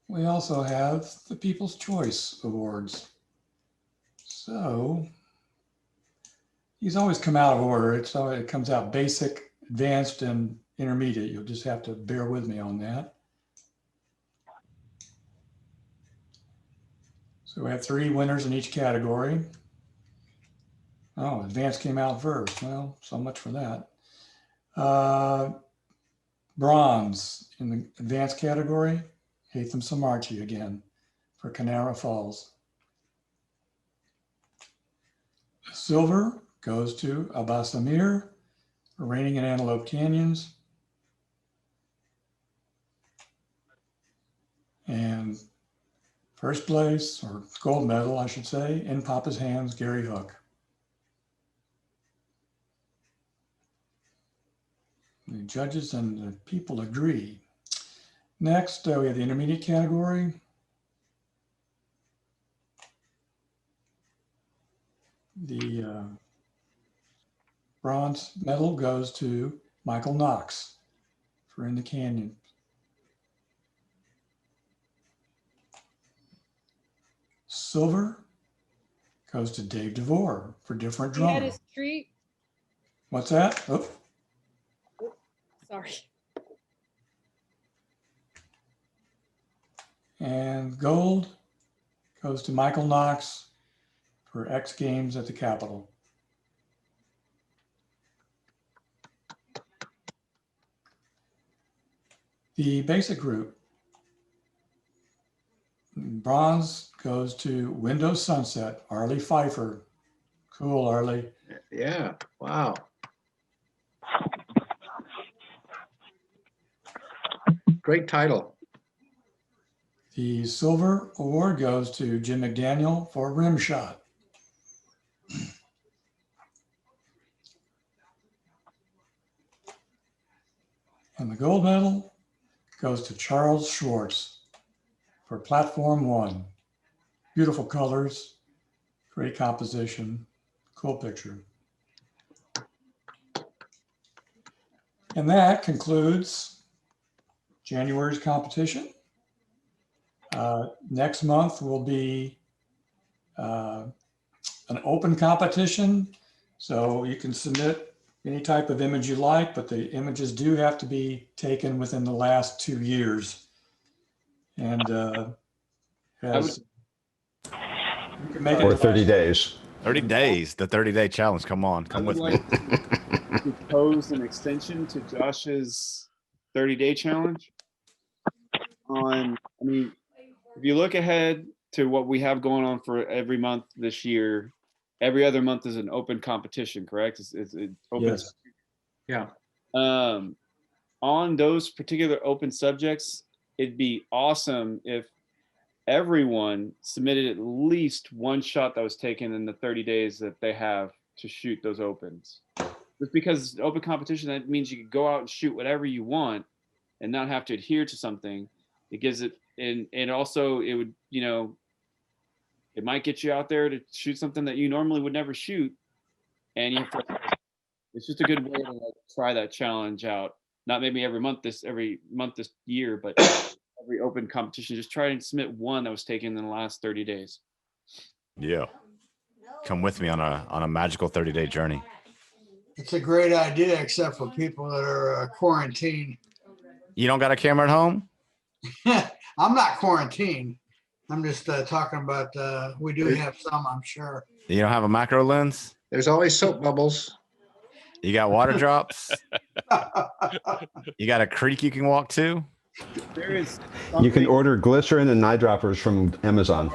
we also have the People's Choice Awards. So these always come out of order. It comes out basic, advanced, and intermediate. You'll just have to bear with me on that. So we have 3 winners in each category. Oh, advanced came out first. Well, so much for that. Bronze in the advanced category, Haitham Samarchi again for Canara Falls. Silver goes to Abbas Amir for Raining in Antelope Canyons. And first place, or gold medal, I should say, in Papa's hands, Gary Hook. The judges and the people agree. Next, we have the intermediate category. The bronze medal goes to Michael Knox for In the Canyon. Silver goes to Dave DeVore for Different He had Drummer. his street. What's that? Oh. Sorry. And gold goes to Michael Knox for X Games at the Capitol. The basic group. Bronze goes to Windows Sunset, Arlie Pfeiffer. Cool, Arlie. Yeah, wow. Great title. The silver award goes to Jim McDaniel for Rim Shot. And the gold medal goes to Charles Schwartz for Platform 1. Beautiful colors, great composition, cool picture. And that concludes January's competition. Next month will be an open competition. So you can submit any type of image you like, but the images do have to be taken within the last 2 years. And as you can make Or it 30 days. 30 days, the 30-day challenge. Come on, come with me. Propose an extension to Josh's 30-day challenge. I mean, if you look ahead to what we have going on for every month this year, every other month is an open competition, correct? It's open. Yes. Yeah. On those particular open subjects, it'd be awesome if everyone submitted at least one shot that was taken in the 30 days that they have to shoot those opens. Just because open competition, that means you could go out and shoot whatever you want and not have to adhere to something. It gives it, and also it would, it might get you out there to shoot something that you normally would never shoot. And you have to, it's just a good way to try that challenge out. Not maybe every month this year, but every open competition, just try and submit one that was taken in the last 30 days. Yeah. Come with me on a magical 30-day journey. It's a great idea, except for people that are quarantined. You don't got a camera at home? I'm not quarantined. I'm just talking about, we do have some, I'm sure. You don't have a macro lens? There's always soap bubbles. You got water drops? You got a creek you can walk to? There is You can order glycerin and eye droppers from Amazon.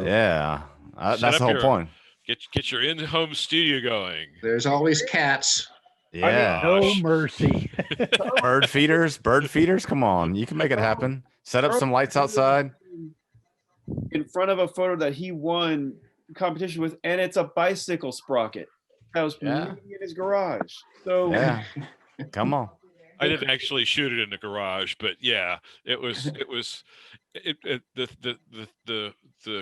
Yeah. Set That's up the whole your- point. Get your in-home studio going. There's always cats. Yeah. No mercy. Bird feeders. Come on. You can make it happen. Set up some lights outside. in front of a photo that he won competition with, and it's a bicycle sprocket that was Yeah. moving in his garage. So Yeah. Come on. I didn't actually shoot it in the garage, but yeah, the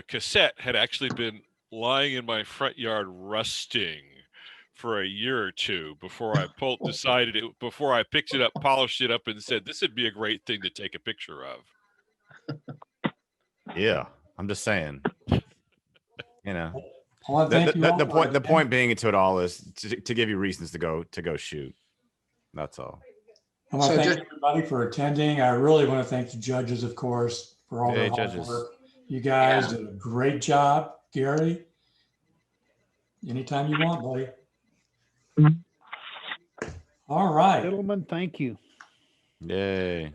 cassette had actually been lying in my front yard rusting for a year or two before I before I picked it up, polished it up, and said this would be a great thing to take a picture of. Yeah, I'm just saying. You know, I want to thank you all the for point point being to it all is to give you reasons to go shoot. That's all. I want So to thank just- everybody for attending. I really want to thank the judges, of course, for all their Hey, hard judges. work. You guys Yeah. did a great job, Gary. Anytime you want, buddy. All right. Gentlemen, thank you. Yay.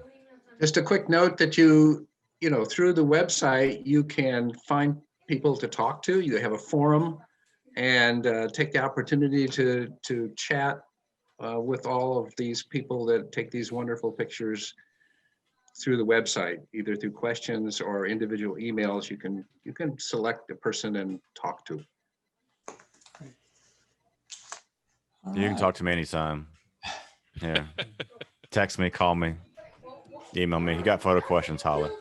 Just a quick note that you know, through the website, you can find people to talk to. You have a forum and take the opportunity to chat with all of these people that take these wonderful pictures through the website, either through questions or individual emails. You can select a person and talk to. All You can right. talk to me anytime. Yeah. Text me, call me, email me. You got photo questions, holla.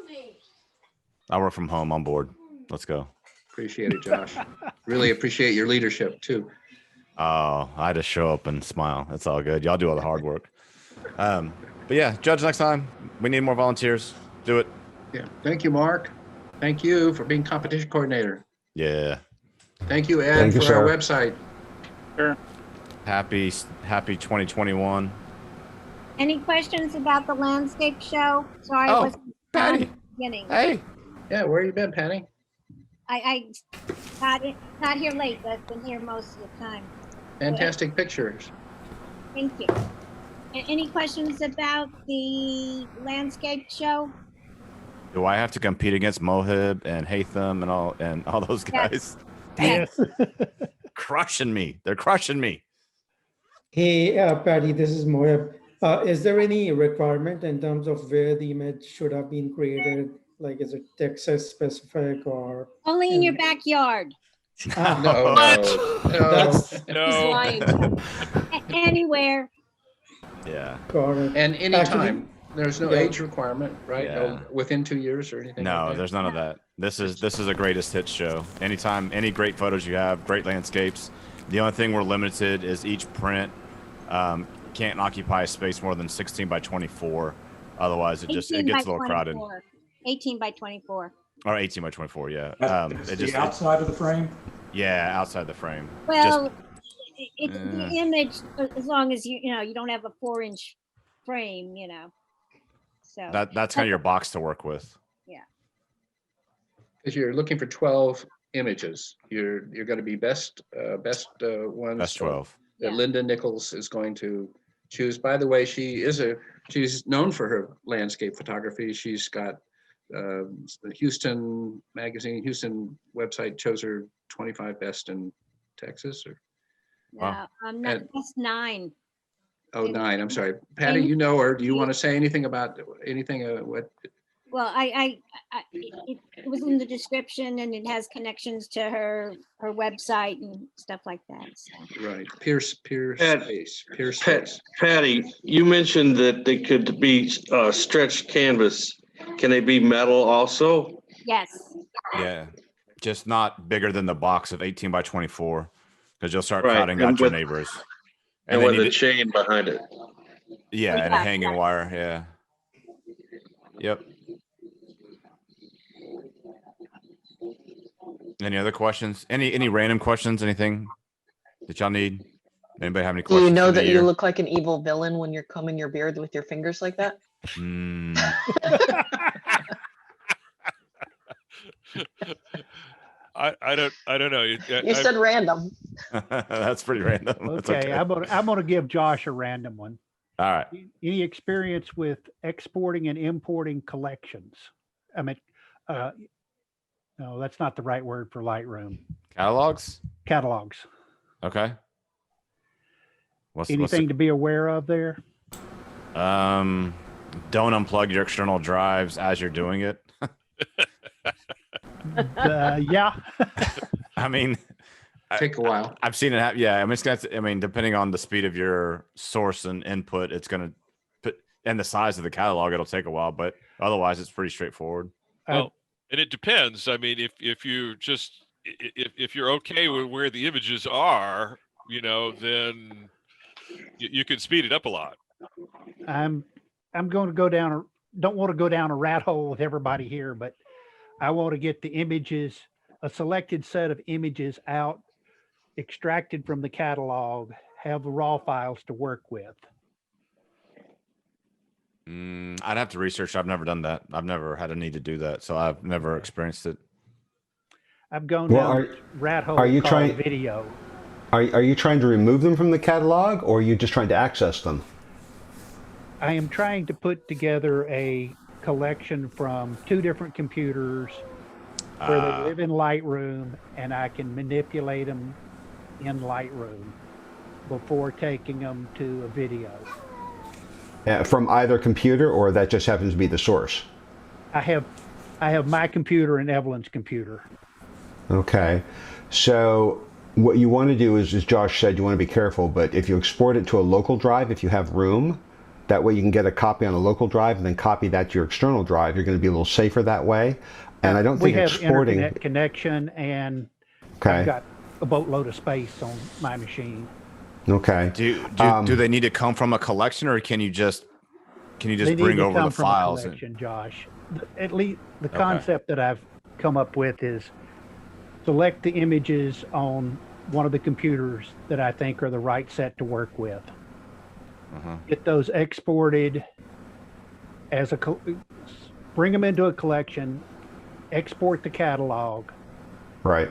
I work from home. I'm bored. Let's go. Appreciate it, Josh. Really appreciate your leadership too. Oh, I just show up and smile. It's all good. Y'all do all the hard work. But yeah, judge next time. We need more volunteers. Do it. Yeah. Thank you, Mark. Thank you for being competition coordinator. Yeah. Thank you, Ed, Thank you, for our sir. website. Happy 2021. Any questions about the landscape show? Sorry, I Oh, wasn't on Patty. at the beginning. Hey. Yeah, where you been, Patty? I got here late, but I've been here most of the time. Fantastic pictures. Thank you. Any questions about the landscape show? Do I have to compete against Mohib and Hatham and all those guys? Yes. Crushing me. They're crushing me. Hey, Patty, this is Moab. Is there any requirement in terms of where the image should have been created? Like, is it Texas specific or? Only in your backyard. Ah, No, That's No. Anywhere. Yeah. got it. And anytime. There's no Yeah. age requirement, right? Yeah. No, within 2 years or anything. No, like that? there's none of that. This is a greatest hits show. Anytime, any great photos you have, great landscapes. The only thing we're limited is each print can't occupy a space more than 16 by 24. Otherwise, it 18 gets a by little crowded. 24. 18 by 24. Or 18 by 24, yeah. That's the outside of the frame. Yeah, outside the frame. Well, it's the image, as long as you don't have a 4-inch frame, So That's kind of your box to work with. Because you're looking for 12 images. You're going to be best ones. Best 12. That Yeah. Linda Nichols is going to choose. By the way, she's known for her landscape photography. She's got the Houston magazine, Houston website chose her 25 best in Texas. Or Wow. I'm not, that's 9. oh, 9. I'm sorry, Patty. You know her. Do you want to say anything about anything? What? Well, it was in the description, and it has connections to her website and stuff like that. So. Right, Pierce Pat- Space. Patty, you mentioned that they could be stretched canvas. Can they be metal also? Yes. Yeah. Just not bigger than the box of 18 by 24 because you'll start Right, crowding and out your with- neighbors. And then with you a d- chain behind it. Yeah, and a hanging wire. Yeah. Yep. Any other questions? Any random questions? Anything that y'all need? Anybody have any Do questions? you know for the that you year? look like an evil villain when you're combing your beard with your fingers like that? Mm, I don't know. You said random. that's pretty random. That's Okay, I'm gonna give Josh a random one. All right. Any experience with exporting and importing collections? I mean, no, that's not the right word for Lightroom. Catalogs? Catalogs. Okay. What's Anything to be aware of there? don't unplug your external drives as you're doing it. Yeah. I mean, Take a while. I've seen it happen. Yeah, I mean, depending on the speed of your source and input, it's gonna put. and the size of the catalog, it'll take a while, but otherwise it's pretty straightforward. Well, and it depends. I mean, if you just if you're okay with where the images are, you know, then you can speed it up a lot. I'm going to go down, don't want to go down a rat hole with everybody here, but I want to get the images, a selected set of images out, extracted from the catalog, have the raw files to work with. I'd have to research. I've never done that. I've never had a need to do that, so I've never experienced it. I've gone Well, down this rat hole are you called trying- video. Are you trying to remove them from the catalog, or are you just trying to access them? I am trying to put together a collection from 2 different computers where they live in Lightroom, and I can manipulate them in Lightroom before taking them to a video. From either computer, or that just happens to be the source? I have my computer and Evelyn's computer. Okay. So what you want to do is, as Josh said, you want to be careful, but if you export it to a local drive, if you have room, that way you can get a copy on a local drive and then copy that to your external drive. You're going to be a little safer that way. And I don't think exporting... We have internet connection, and I've got a boatload of space on my machine. Okay. Do they need to come from a collection, or can you just bring over the files? Collection, Josh. At least the concept that I've come up with is select the images on one of the computers that I think are the right set to work with. Get those exported as bring them into a collection, export the catalog. Right.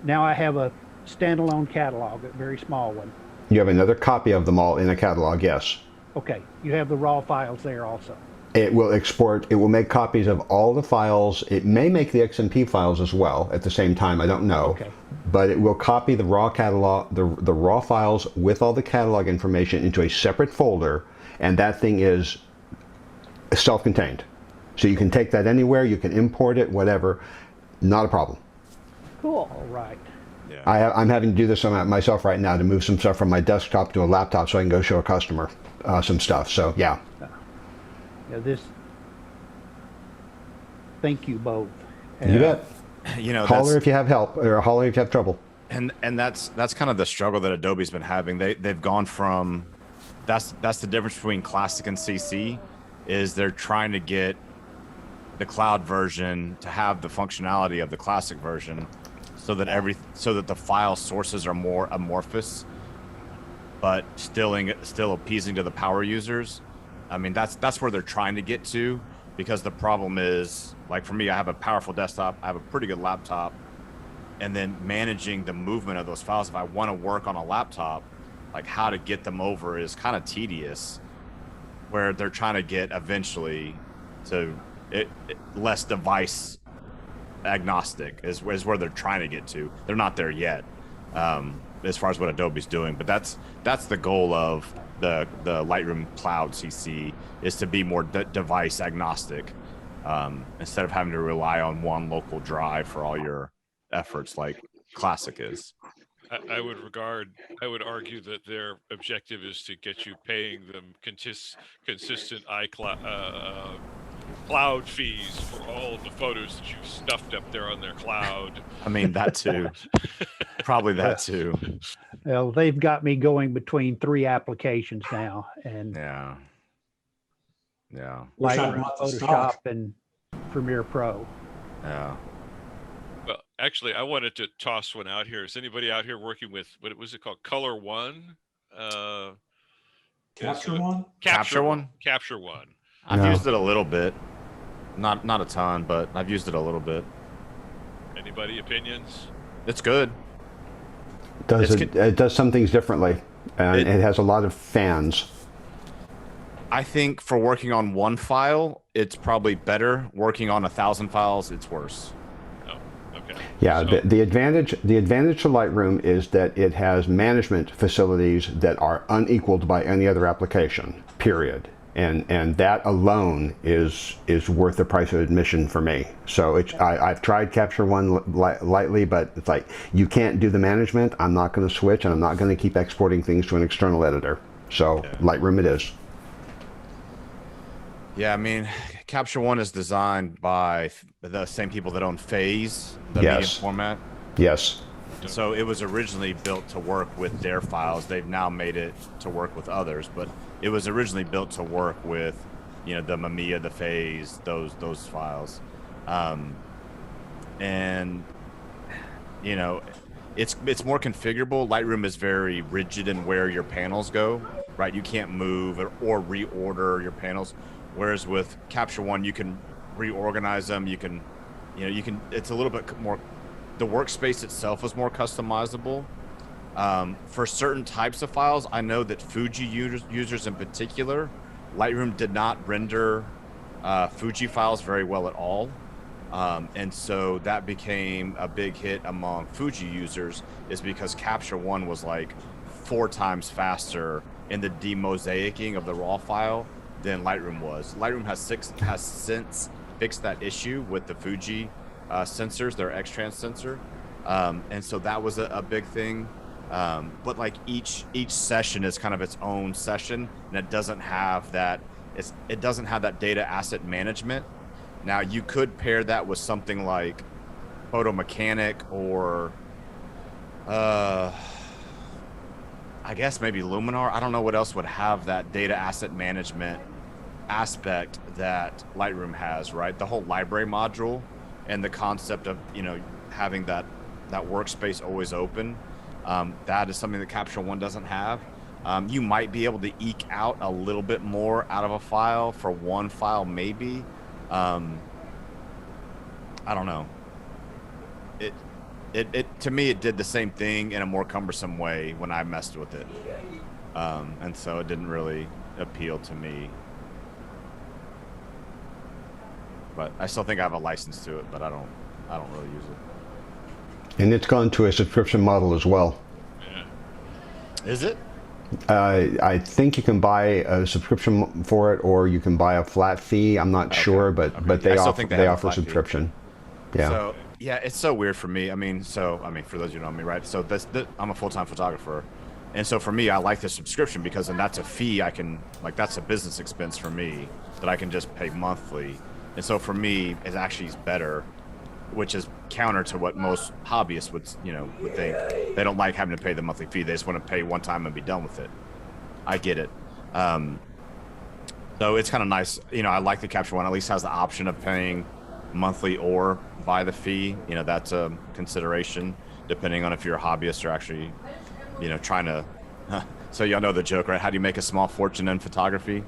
Now I have a standalone catalog, a very small one. You have another copy of them all in a catalog, yes. Okay, you have the raw files there also. It will export, it will make copies of all the files. It may make the XMP files as well at the same time, I don't know. Okay. But it will copy the raw catalog, the raw files with all the catalog information into a separate folder, and that thing is self-contained. So you can take that anywhere, you can import it, whatever, not a problem. Cool. All right. Yeah. I'm having to do this on myself right now to move some stuff from my desktop to a laptop so I can go show a customer some stuff. So yeah. Yeah, thank you both. You bet. You know, holler if you have help, or holler if you have trouble. And that's kind of the struggle that Adobe's been having. They've gone from that's the difference between Classic and CC, is they're trying to get the cloud version to have the functionality of the Classic version, so that the file sources are more amorphous, but still appeasing to the power users. I mean, that's where they're trying to get to, because the problem is, like for me, I have a powerful desktop, I have a pretty good laptop, and then managing the movement of those files, if I want to work on a laptop, like how to get them over is kind of tedious, where they're trying to get eventually to less device agnostic is where they're trying to get to. They're not there yet, as far as what Adobe's doing, but that's the goal of the Lightroom Cloud CC, is to be more device agnostic, instead of having to rely on one local drive for all your efforts like Classic is. I would argue that their objective is to get you paying them consistent cloud fees for all of the photos that you've stuffed up there on their cloud. I mean, that too. Probably that too. Well, they've got me going between 3 applications now, and yeah. Lightroom, Photoshop, and Premiere Pro. Yeah. Well, actually, I wanted to toss one out here. Is anybody out here working with, what was it called? Color One? Capture One? Capture One? Capture One. I've used it a little bit. Not a ton, but I've used it a little bit. Anybody opinions? It's good. It does some things differently, and it has a lot of fans. I think for working on one file, it's probably better. Working on 1,000 files, it's worse. Oh, okay. Yeah, So, the advantage to Lightroom is that it has management facilities that are unequaled by any other application, period. And that alone is worth the price of admission for me. So I've tried Capture One lightly, but it's like, you can't do the management. I'm not going to switch, and I'm not going to keep exporting things to an external editor. So Lightroom it is. Yeah, I mean, Capture One is designed by the same people that own Phase, the medium format. Yes. So it was originally built to work with their files. They've now made it to work with others, but it was originally built to work with, you know, the Mamiya, the Phase, those files, and you know, it's more configurable. Lightroom is very rigid in where your panels go, right? You can't move or reorder your panels. Whereas with Capture One, you can reorganize them. You can, it's a little bit more, the workspace itself is more customizable. For certain types of files, I know that Fuji users in particular, Lightroom did not render Fuji files very well at all. And so that became a big hit among Fuji users, is because Capture One was like 4 times faster in the demosaicing of the raw file than Lightroom was. Lightroom has since fixed that issue with the Fuji sensors, their X-Trans sensor. And so that was a big thing. But like each session is kind of its own session, and it doesn't have that data asset management. Now you could pair that with something like Photo Mechanic or I guess maybe Luminar. I don't know what else would have that data asset management aspect that Lightroom has, right? The whole library module and the concept of, having that workspace always open. That is something that Capture One doesn't have. You might be able to eke out a little bit more out of a file for one file, maybe. I don't know. It to me, it did the same thing in a more cumbersome way when I messed with it. And so it didn't really appeal to me. But I still think I have a license to it, but I don't really use it. And it's gone to a subscription model as well. Yeah. Is it? I think you can buy a subscription for it, or you can buy a flat fee. I'm not sure, but they offer subscription. Yeah. So yeah, it's so weird for me. I mean, for those who know me, right? So I'm a full-time photographer, and so for me, I like the subscription because then that's a fee I can, like, that's a business expense for me that I can just pay monthly. And so for me, it actually is better, which is counter to what most hobbyists would think. They don't like having to pay the monthly fee. They just want to pay one time and be done with it. I get it. So it's kind of nice. I like the Capture One. At least has the option of paying monthly or by the fee. That's a consideration depending on if you're a hobbyist or actually, trying to. So y'all know the joke, right? How do you make a small fortune in photography?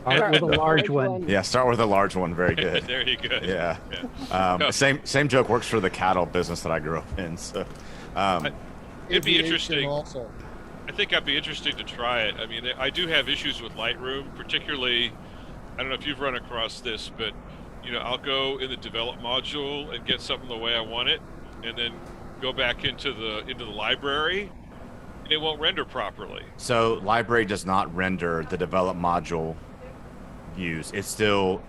Start with a large one. Yeah, start with a large one. Very good. There you go. Yeah. Same joke works for the cattle business that I grew up in. So it'd be interesting. Also. I think I'd be interesting to try it. I mean, I do have issues with Lightroom, particularly. I don't know if you've run across this, but I'll go in the develop module and get something the way I want it, and then go back into the library. It won't render properly. So library does not render the develop module views. It still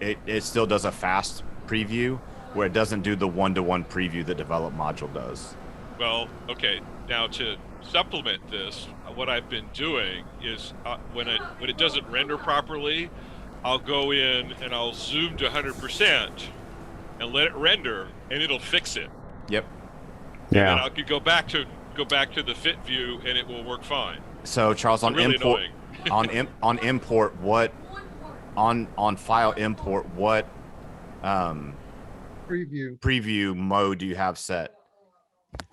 does a fast preview where it doesn't do the one-to-one preview the develop module does. Well, okay. Now to supplement this, what I've been doing is when it doesn't render properly, I'll go in and I'll zoom to 100% and let it render, and it'll fix it. Yep. Yeah. And I could go back to the fit view, and it will work fine. So Charles, on really import, on import, what on file import, what preview mode do you have set?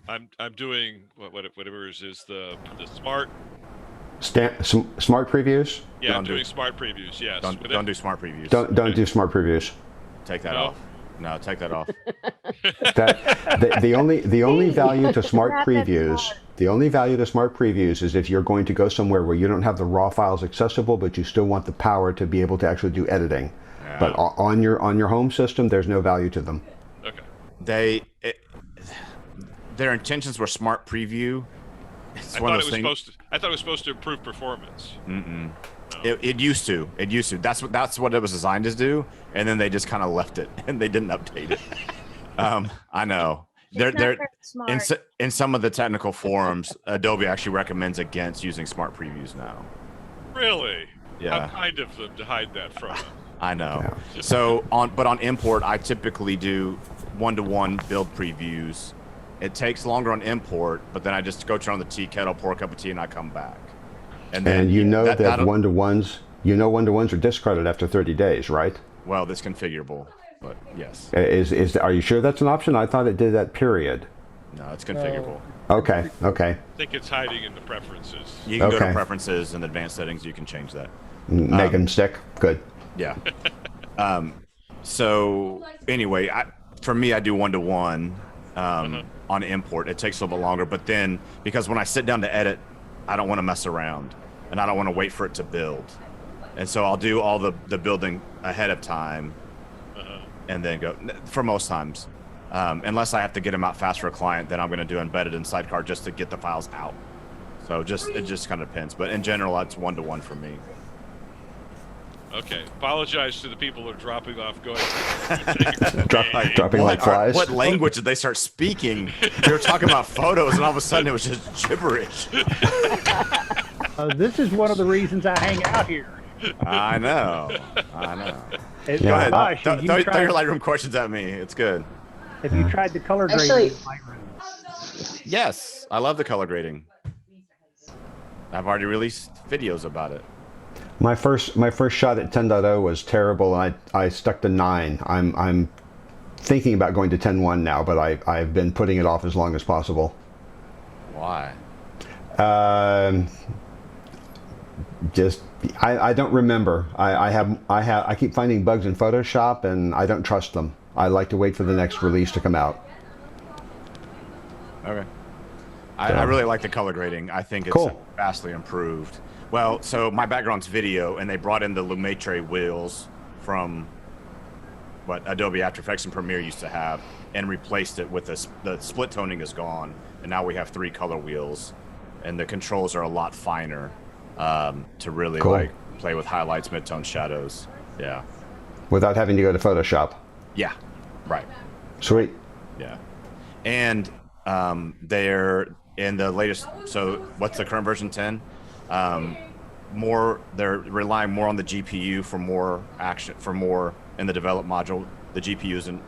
I'm doing whatever is the smart. Smart previews? Yeah, I'm doing smart previews. Yes. Don't do smart previews. Don't do smart previews. Take that off. No, take that off. The only value to smart previews, is if you're going to go somewhere where you don't have the raw files accessible, but you still want the power to be able to actually do editing. Yeah. But on your home system, there's no value to them. Okay. Their intentions were smart preview. I thought it was supposed to improve performance. Mm-mm. No. It used to. That's what it was designed to do, and then they just kind of left it and they didn't update it. I know. They're in some of the technical forums, Adobe actually recommends against using smart previews now. Really? Yeah. How kind of them to hide that from us. I know. So on import, I typically do 1-to-1 build previews. It takes longer on import, but then I just go turn on the tea kettle, pour a cup of tea, and I come back. And then And you know that that'll- 1-to-1s, are discarded after 30 days, right? Well, that's configurable, but yes. Are you sure that's an option? I thought it did that period. No, it's configurable. Okay. I think it's hiding in the preferences. You can go to preferences and advanced settings. You can change that. Make them stick. Good. Yeah. So anyway, for me, I do 1-to-1 on import. It takes a little bit longer, but then because when I sit down to edit, I don't want to mess around and I don't want to wait for it to build. And so I'll do all the building ahead of time and then go for most times. Unless I have to get them out fast for a client, then I'm going to do embedded in Sidecar just to get the files out. So it just kind of depends. But in general, it's 1-to-1 for me. Okay. Apologize to the people who are dropping off going. Dropping like flies. What language did they start speaking? They were talking about photos, and all of a sudden it was just gibberish. This is one of the reasons I hang out here. I know. It's Go ahead. gosh, Throw you tried- your Lightroom questions at me. It's good. Have you tried the color grading? Actually- in Lightroom? Yes, I love the color grading. I've already released videos about it. My first shot at 10.0 was terrible, and I stuck to 9. I'm thinking about going to 10.1 now, but I've been putting it off as long as possible. Why? Just I don't remember. I keep finding bugs in Photoshop, and I don't trust them. I like to wait for the next release to come out. Okay. I really like the color grading. I think it's Cool. vastly improved. Well, so my background's video, and they brought in the Lumetre wheels from what Adobe After Effects and Premiere used to have, and replaced it with the split toning is gone, and now we have 3 color wheels, and the controls are a lot finer to really like play with highlights, midtones, shadows. Yeah. Without having to go to Photoshop. Yeah. Right. Sweet. Yeah. And they're in the latest. So what's the current version 10? They're relying more on the GPU for more action, for more in the develop module. The GPUs and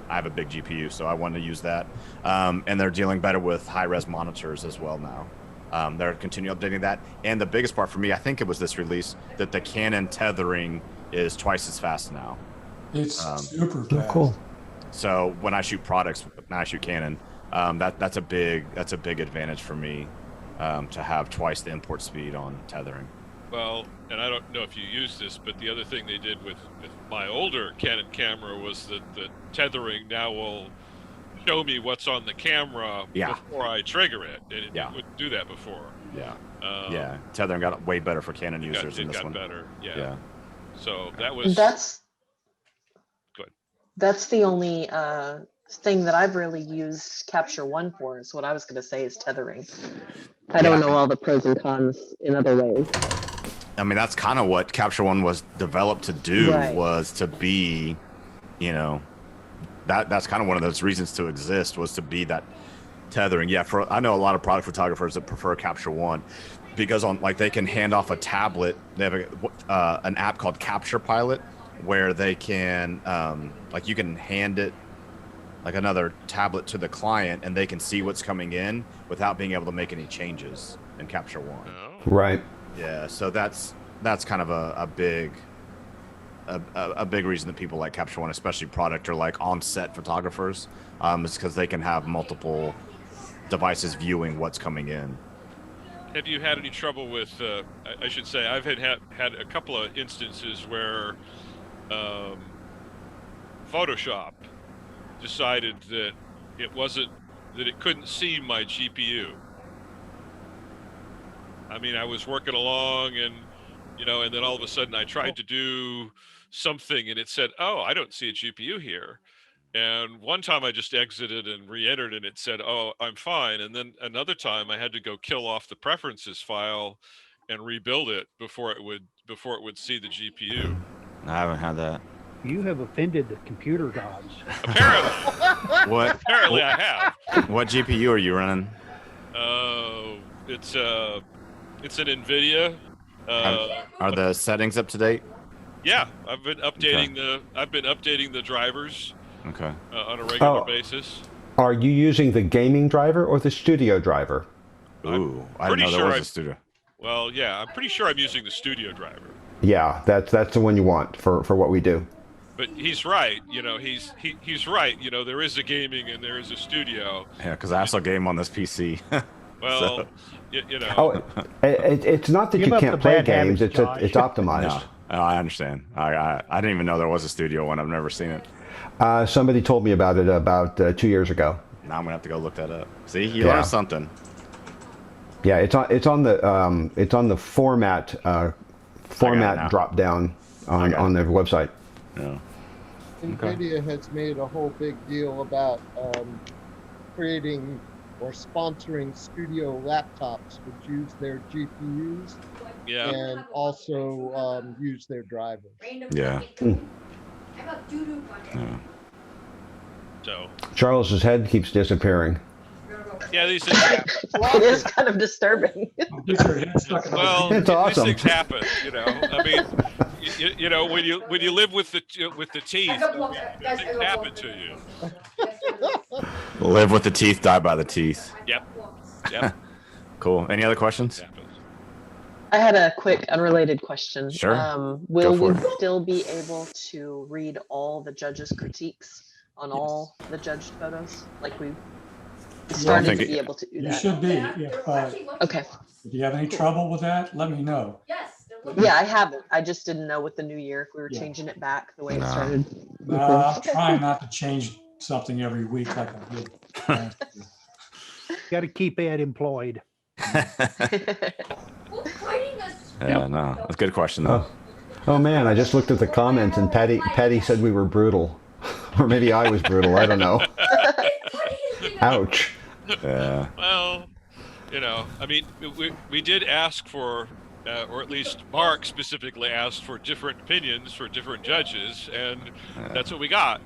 I have a big GPU, so I want to use that. And they're dealing better with high-res monitors as well now. They're continuing updating that. And the biggest part for me, I think it was this release, that the Canon tethering is twice as fast now. It's super fast. Cool. So when I shoot products, when I shoot Canon, that's a big advantage for me to have twice the import speed on tethering. Well, and I don't know if you use this, but the other thing they did with my older Canon camera was that the tethering now will show me what's on the camera before I trigger it, and it wouldn't do that before. Yeah. Tethering got way better for Canon users in this one. It got better. Yeah. So that was. That's the only thing that I've really used Capture One for, is what I was going to say, is tethering. I don't know all the pros and cons in other ways. I mean, that's kind of what Capture One was developed to do, Right. was to be, that's kind of one of those reasons to exist, was to be that tethering. Yeah, I know a lot of product photographers that prefer Capture One because they can hand off a tablet. They have an app called Capture Pilot where they can you can hand it like another tablet to the client, and they can see what's coming in without being able to make any changes in Capture One. Right. Yeah, so that's kind of a big reason that people like Capture One, especially product or like on-set photographers, is because they can have multiple devices viewing what's coming in. Have you had any trouble with? I should say I've had a couple of instances where Photoshop decided that it couldn't see my GPU. I mean, I was working along and then all of a sudden I tried to do something and it said, "Oh, I don't see a GPU here." And one time I just exited and re-entered and it said, "Oh, I'm fine." And then another time I had to go kill off the preferences file and rebuild it before it would see the GPU. I haven't had that. You have offended the computer gods. Apparently. What? Apparently I have. What GPU are you running? It's an NVIDIA. Are the settings up to date? Yeah, I've been updating the drivers Okay. on a regular basis. Are you using the gaming driver or the studio driver? Ooh, I didn't know there was a studio. Well, yeah, I'm pretty sure I'm using the studio driver. Yeah, that's the one you want for what we do. But he's right. You know, he's right. You know, there is a gaming and there is a studio. Yeah, because I also game on this PC. Well, So- you know. Oh, it's not that Give you up can't the play bad games. habits, It's Josh. optimized. No, I understand. I didn't even know there was a studio one. I've never seen it. Somebody told me about it about 2 years ago. Now I'm gonna have to go look that up. See, you Yeah. learned something. Yeah, it's on the format now. drop down on their website. Yeah. NVIDIA has made a whole big deal about creating or sponsoring studio laptops which use their GPUs Yeah. and also use their drivers. Yeah. So. Charles's head keeps disappearing. Yeah, these things happen. It is kind of disturbing. Well, It's awesome. these things happen. You know, I mean, you know, when you live with the teeth, things happen to you. Live with the teeth, die by the teeth. Yep. Cool. Any other questions? I had a quick unrelated question. Sure. Will Go for we it. still be able to read all the judges' critiques on all the judged photos? Like we started to be able to do You that. should be. If, Okay. if you have any trouble with that, let me know. Yeah, I haven't. I just didn't know with the new year if we were Yeah. changing it back the way it No. started. I'm trying not to change something every week like I did last year. Got to keep Ed employed. Yeah, no, that's a good question though. Oh man, I just looked at the comments and Patty said we were brutal, or maybe I was brutal. I don't know. Ouch. Yeah. Well, you know, I mean, we did ask for, or at least Mark specifically asked for different opinions for different judges, and that's what we got.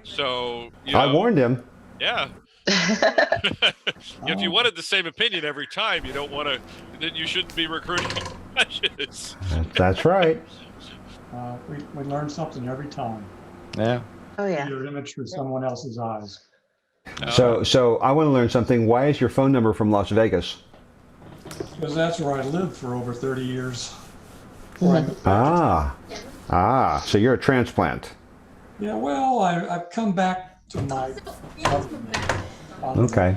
So, you know, I warned him. yeah. If you wanted the same opinion every time, you don't want to, then you shouldn't be recruiting judges. That's right. We learn something every time. Yeah. Oh yeah. Your image through someone else's eyes. So I want to learn something. Why is your phone number from Las Vegas? Because that's where I lived for over 30 years. Ah. So you're a transplant. Yeah, well, I've come back to my. Okay.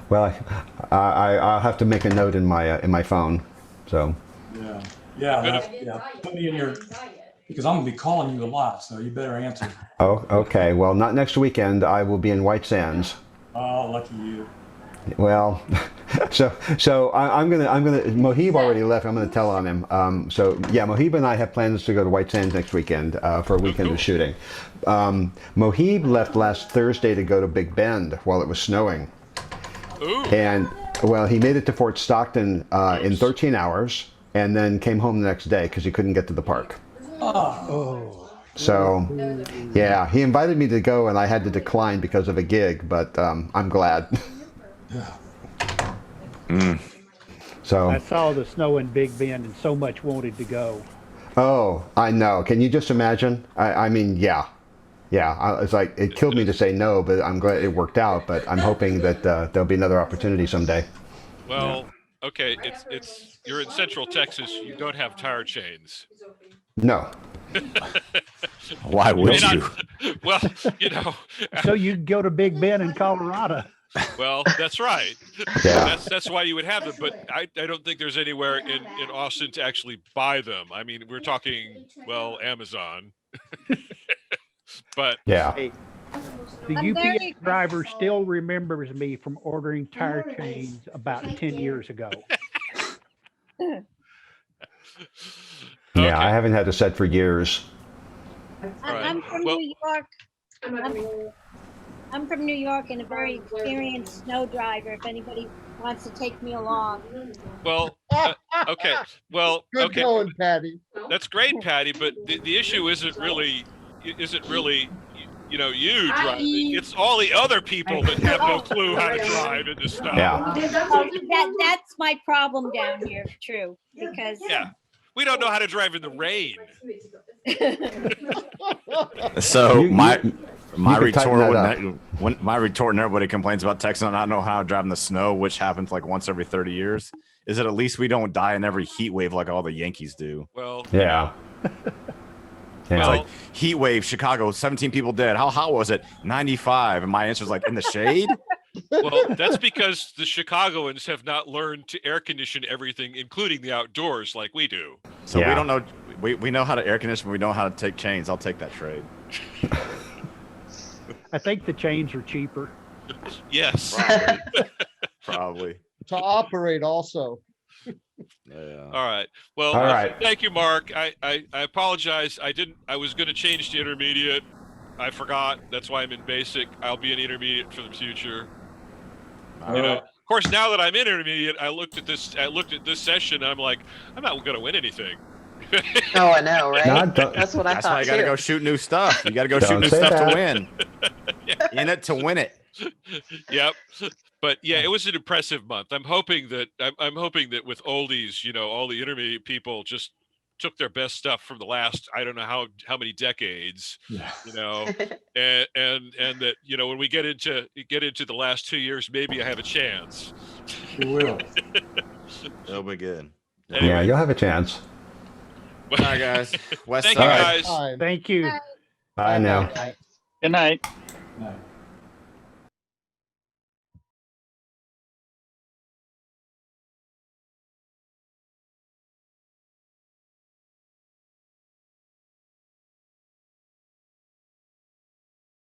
Well, I'll have to make a note in my phone. So. Yeah. Put me in your, because I'm gonna be calling you a lot, so you better answer. Oh, okay. Well, not next weekend. I will be in White Sands. Oh, lucky you. Well, so I'm gonna Mohib already left. I'm gonna tell on him. So yeah, Mohib and I have plans to go to White Sands next weekend for a weekend of shooting. Mohib left last Thursday to go to Big Bend while it was snowing. Ooh. And well, he made it to Fort Stockton in 13 hours, and then came home the next day because he couldn't get to the park. Oh. So, yeah, he invited me to go, and I had to decline because of a gig. But I'm glad. So I saw the snow in Big Bend and so much wanted to go. Oh, I know. Can you just imagine? I mean, yeah. It's like it killed me to say no, but I'm glad it worked out. But I'm hoping that there'll be another opportunity someday. Well, okay, it's you're in Central Texas. You don't have tire chains. No. Why would you? Well, you know. So you go to Big Bend in Colorado. Well, that's right. Yeah. That's why you would have them. But I don't think there's anywhere in Austin to actually buy them. I mean, we're talking, well, Amazon. But yeah. Hey, the UPS driver still remembers me from ordering tire chains about 10 years ago. Yeah, I haven't had a set for years. I'm from New York. I'm from New York and a very experienced snow driver. If anybody wants to take me along. Well, okay. Well, Good okay. going, Patty. That's great, Patty. But the issue isn't really, you know, you driving. It's all the other people that have no clue how to drive in this stuff. Yeah. That's my problem down here. True, because We don't know how to drive in the rain. So my you retort can tighten that when my retort and everybody complains about Texas and I don't know how to drive in the snow, which happens like once every 30 years, is that at least we don't die in every heat wave like all the Yankees do. Well, Yeah. It's Yeah. like heat wave, Chicago, 17 people dead. How hot was it? 95. And my answer is like in the shade. Well, that's because the Chicagoans have not learned to air condition everything, including the outdoors, like we do. So we Yeah. don't know. We know how to air condition, but we know how to take chains. I'll take that trade. I think the chains are cheaper. Yes. Probably. To operate also. Yeah. All right. Well, All right. thank you, Mark. I apologize. I was going to change to intermediate. I forgot. That's why I'm in basic. I'll be an intermediate for the future. You know, of course, now that I'm in intermediate, I looked at this session. And I'm like, I'm not going to win anything. Oh, I know, right? No, don't- That's what I That's thought why you got to too. go shoot new stuff. You got to go shoot Don't new say stuff that. to win. In it to win it. Yep. But yeah, it was an impressive month. I'm hoping that with Oldies, you know, all the intermediate people just took their best stuff from the last, I don't know how many decades, Yeah. you know, and that, you know, when we get into the last 2 years, maybe I have a chance. You will. It'll be good. Yeah, Anyway. you'll have a chance. All right, guys. West Thank you, side. guys. Time. Thank you. Bye now. Good night. Right.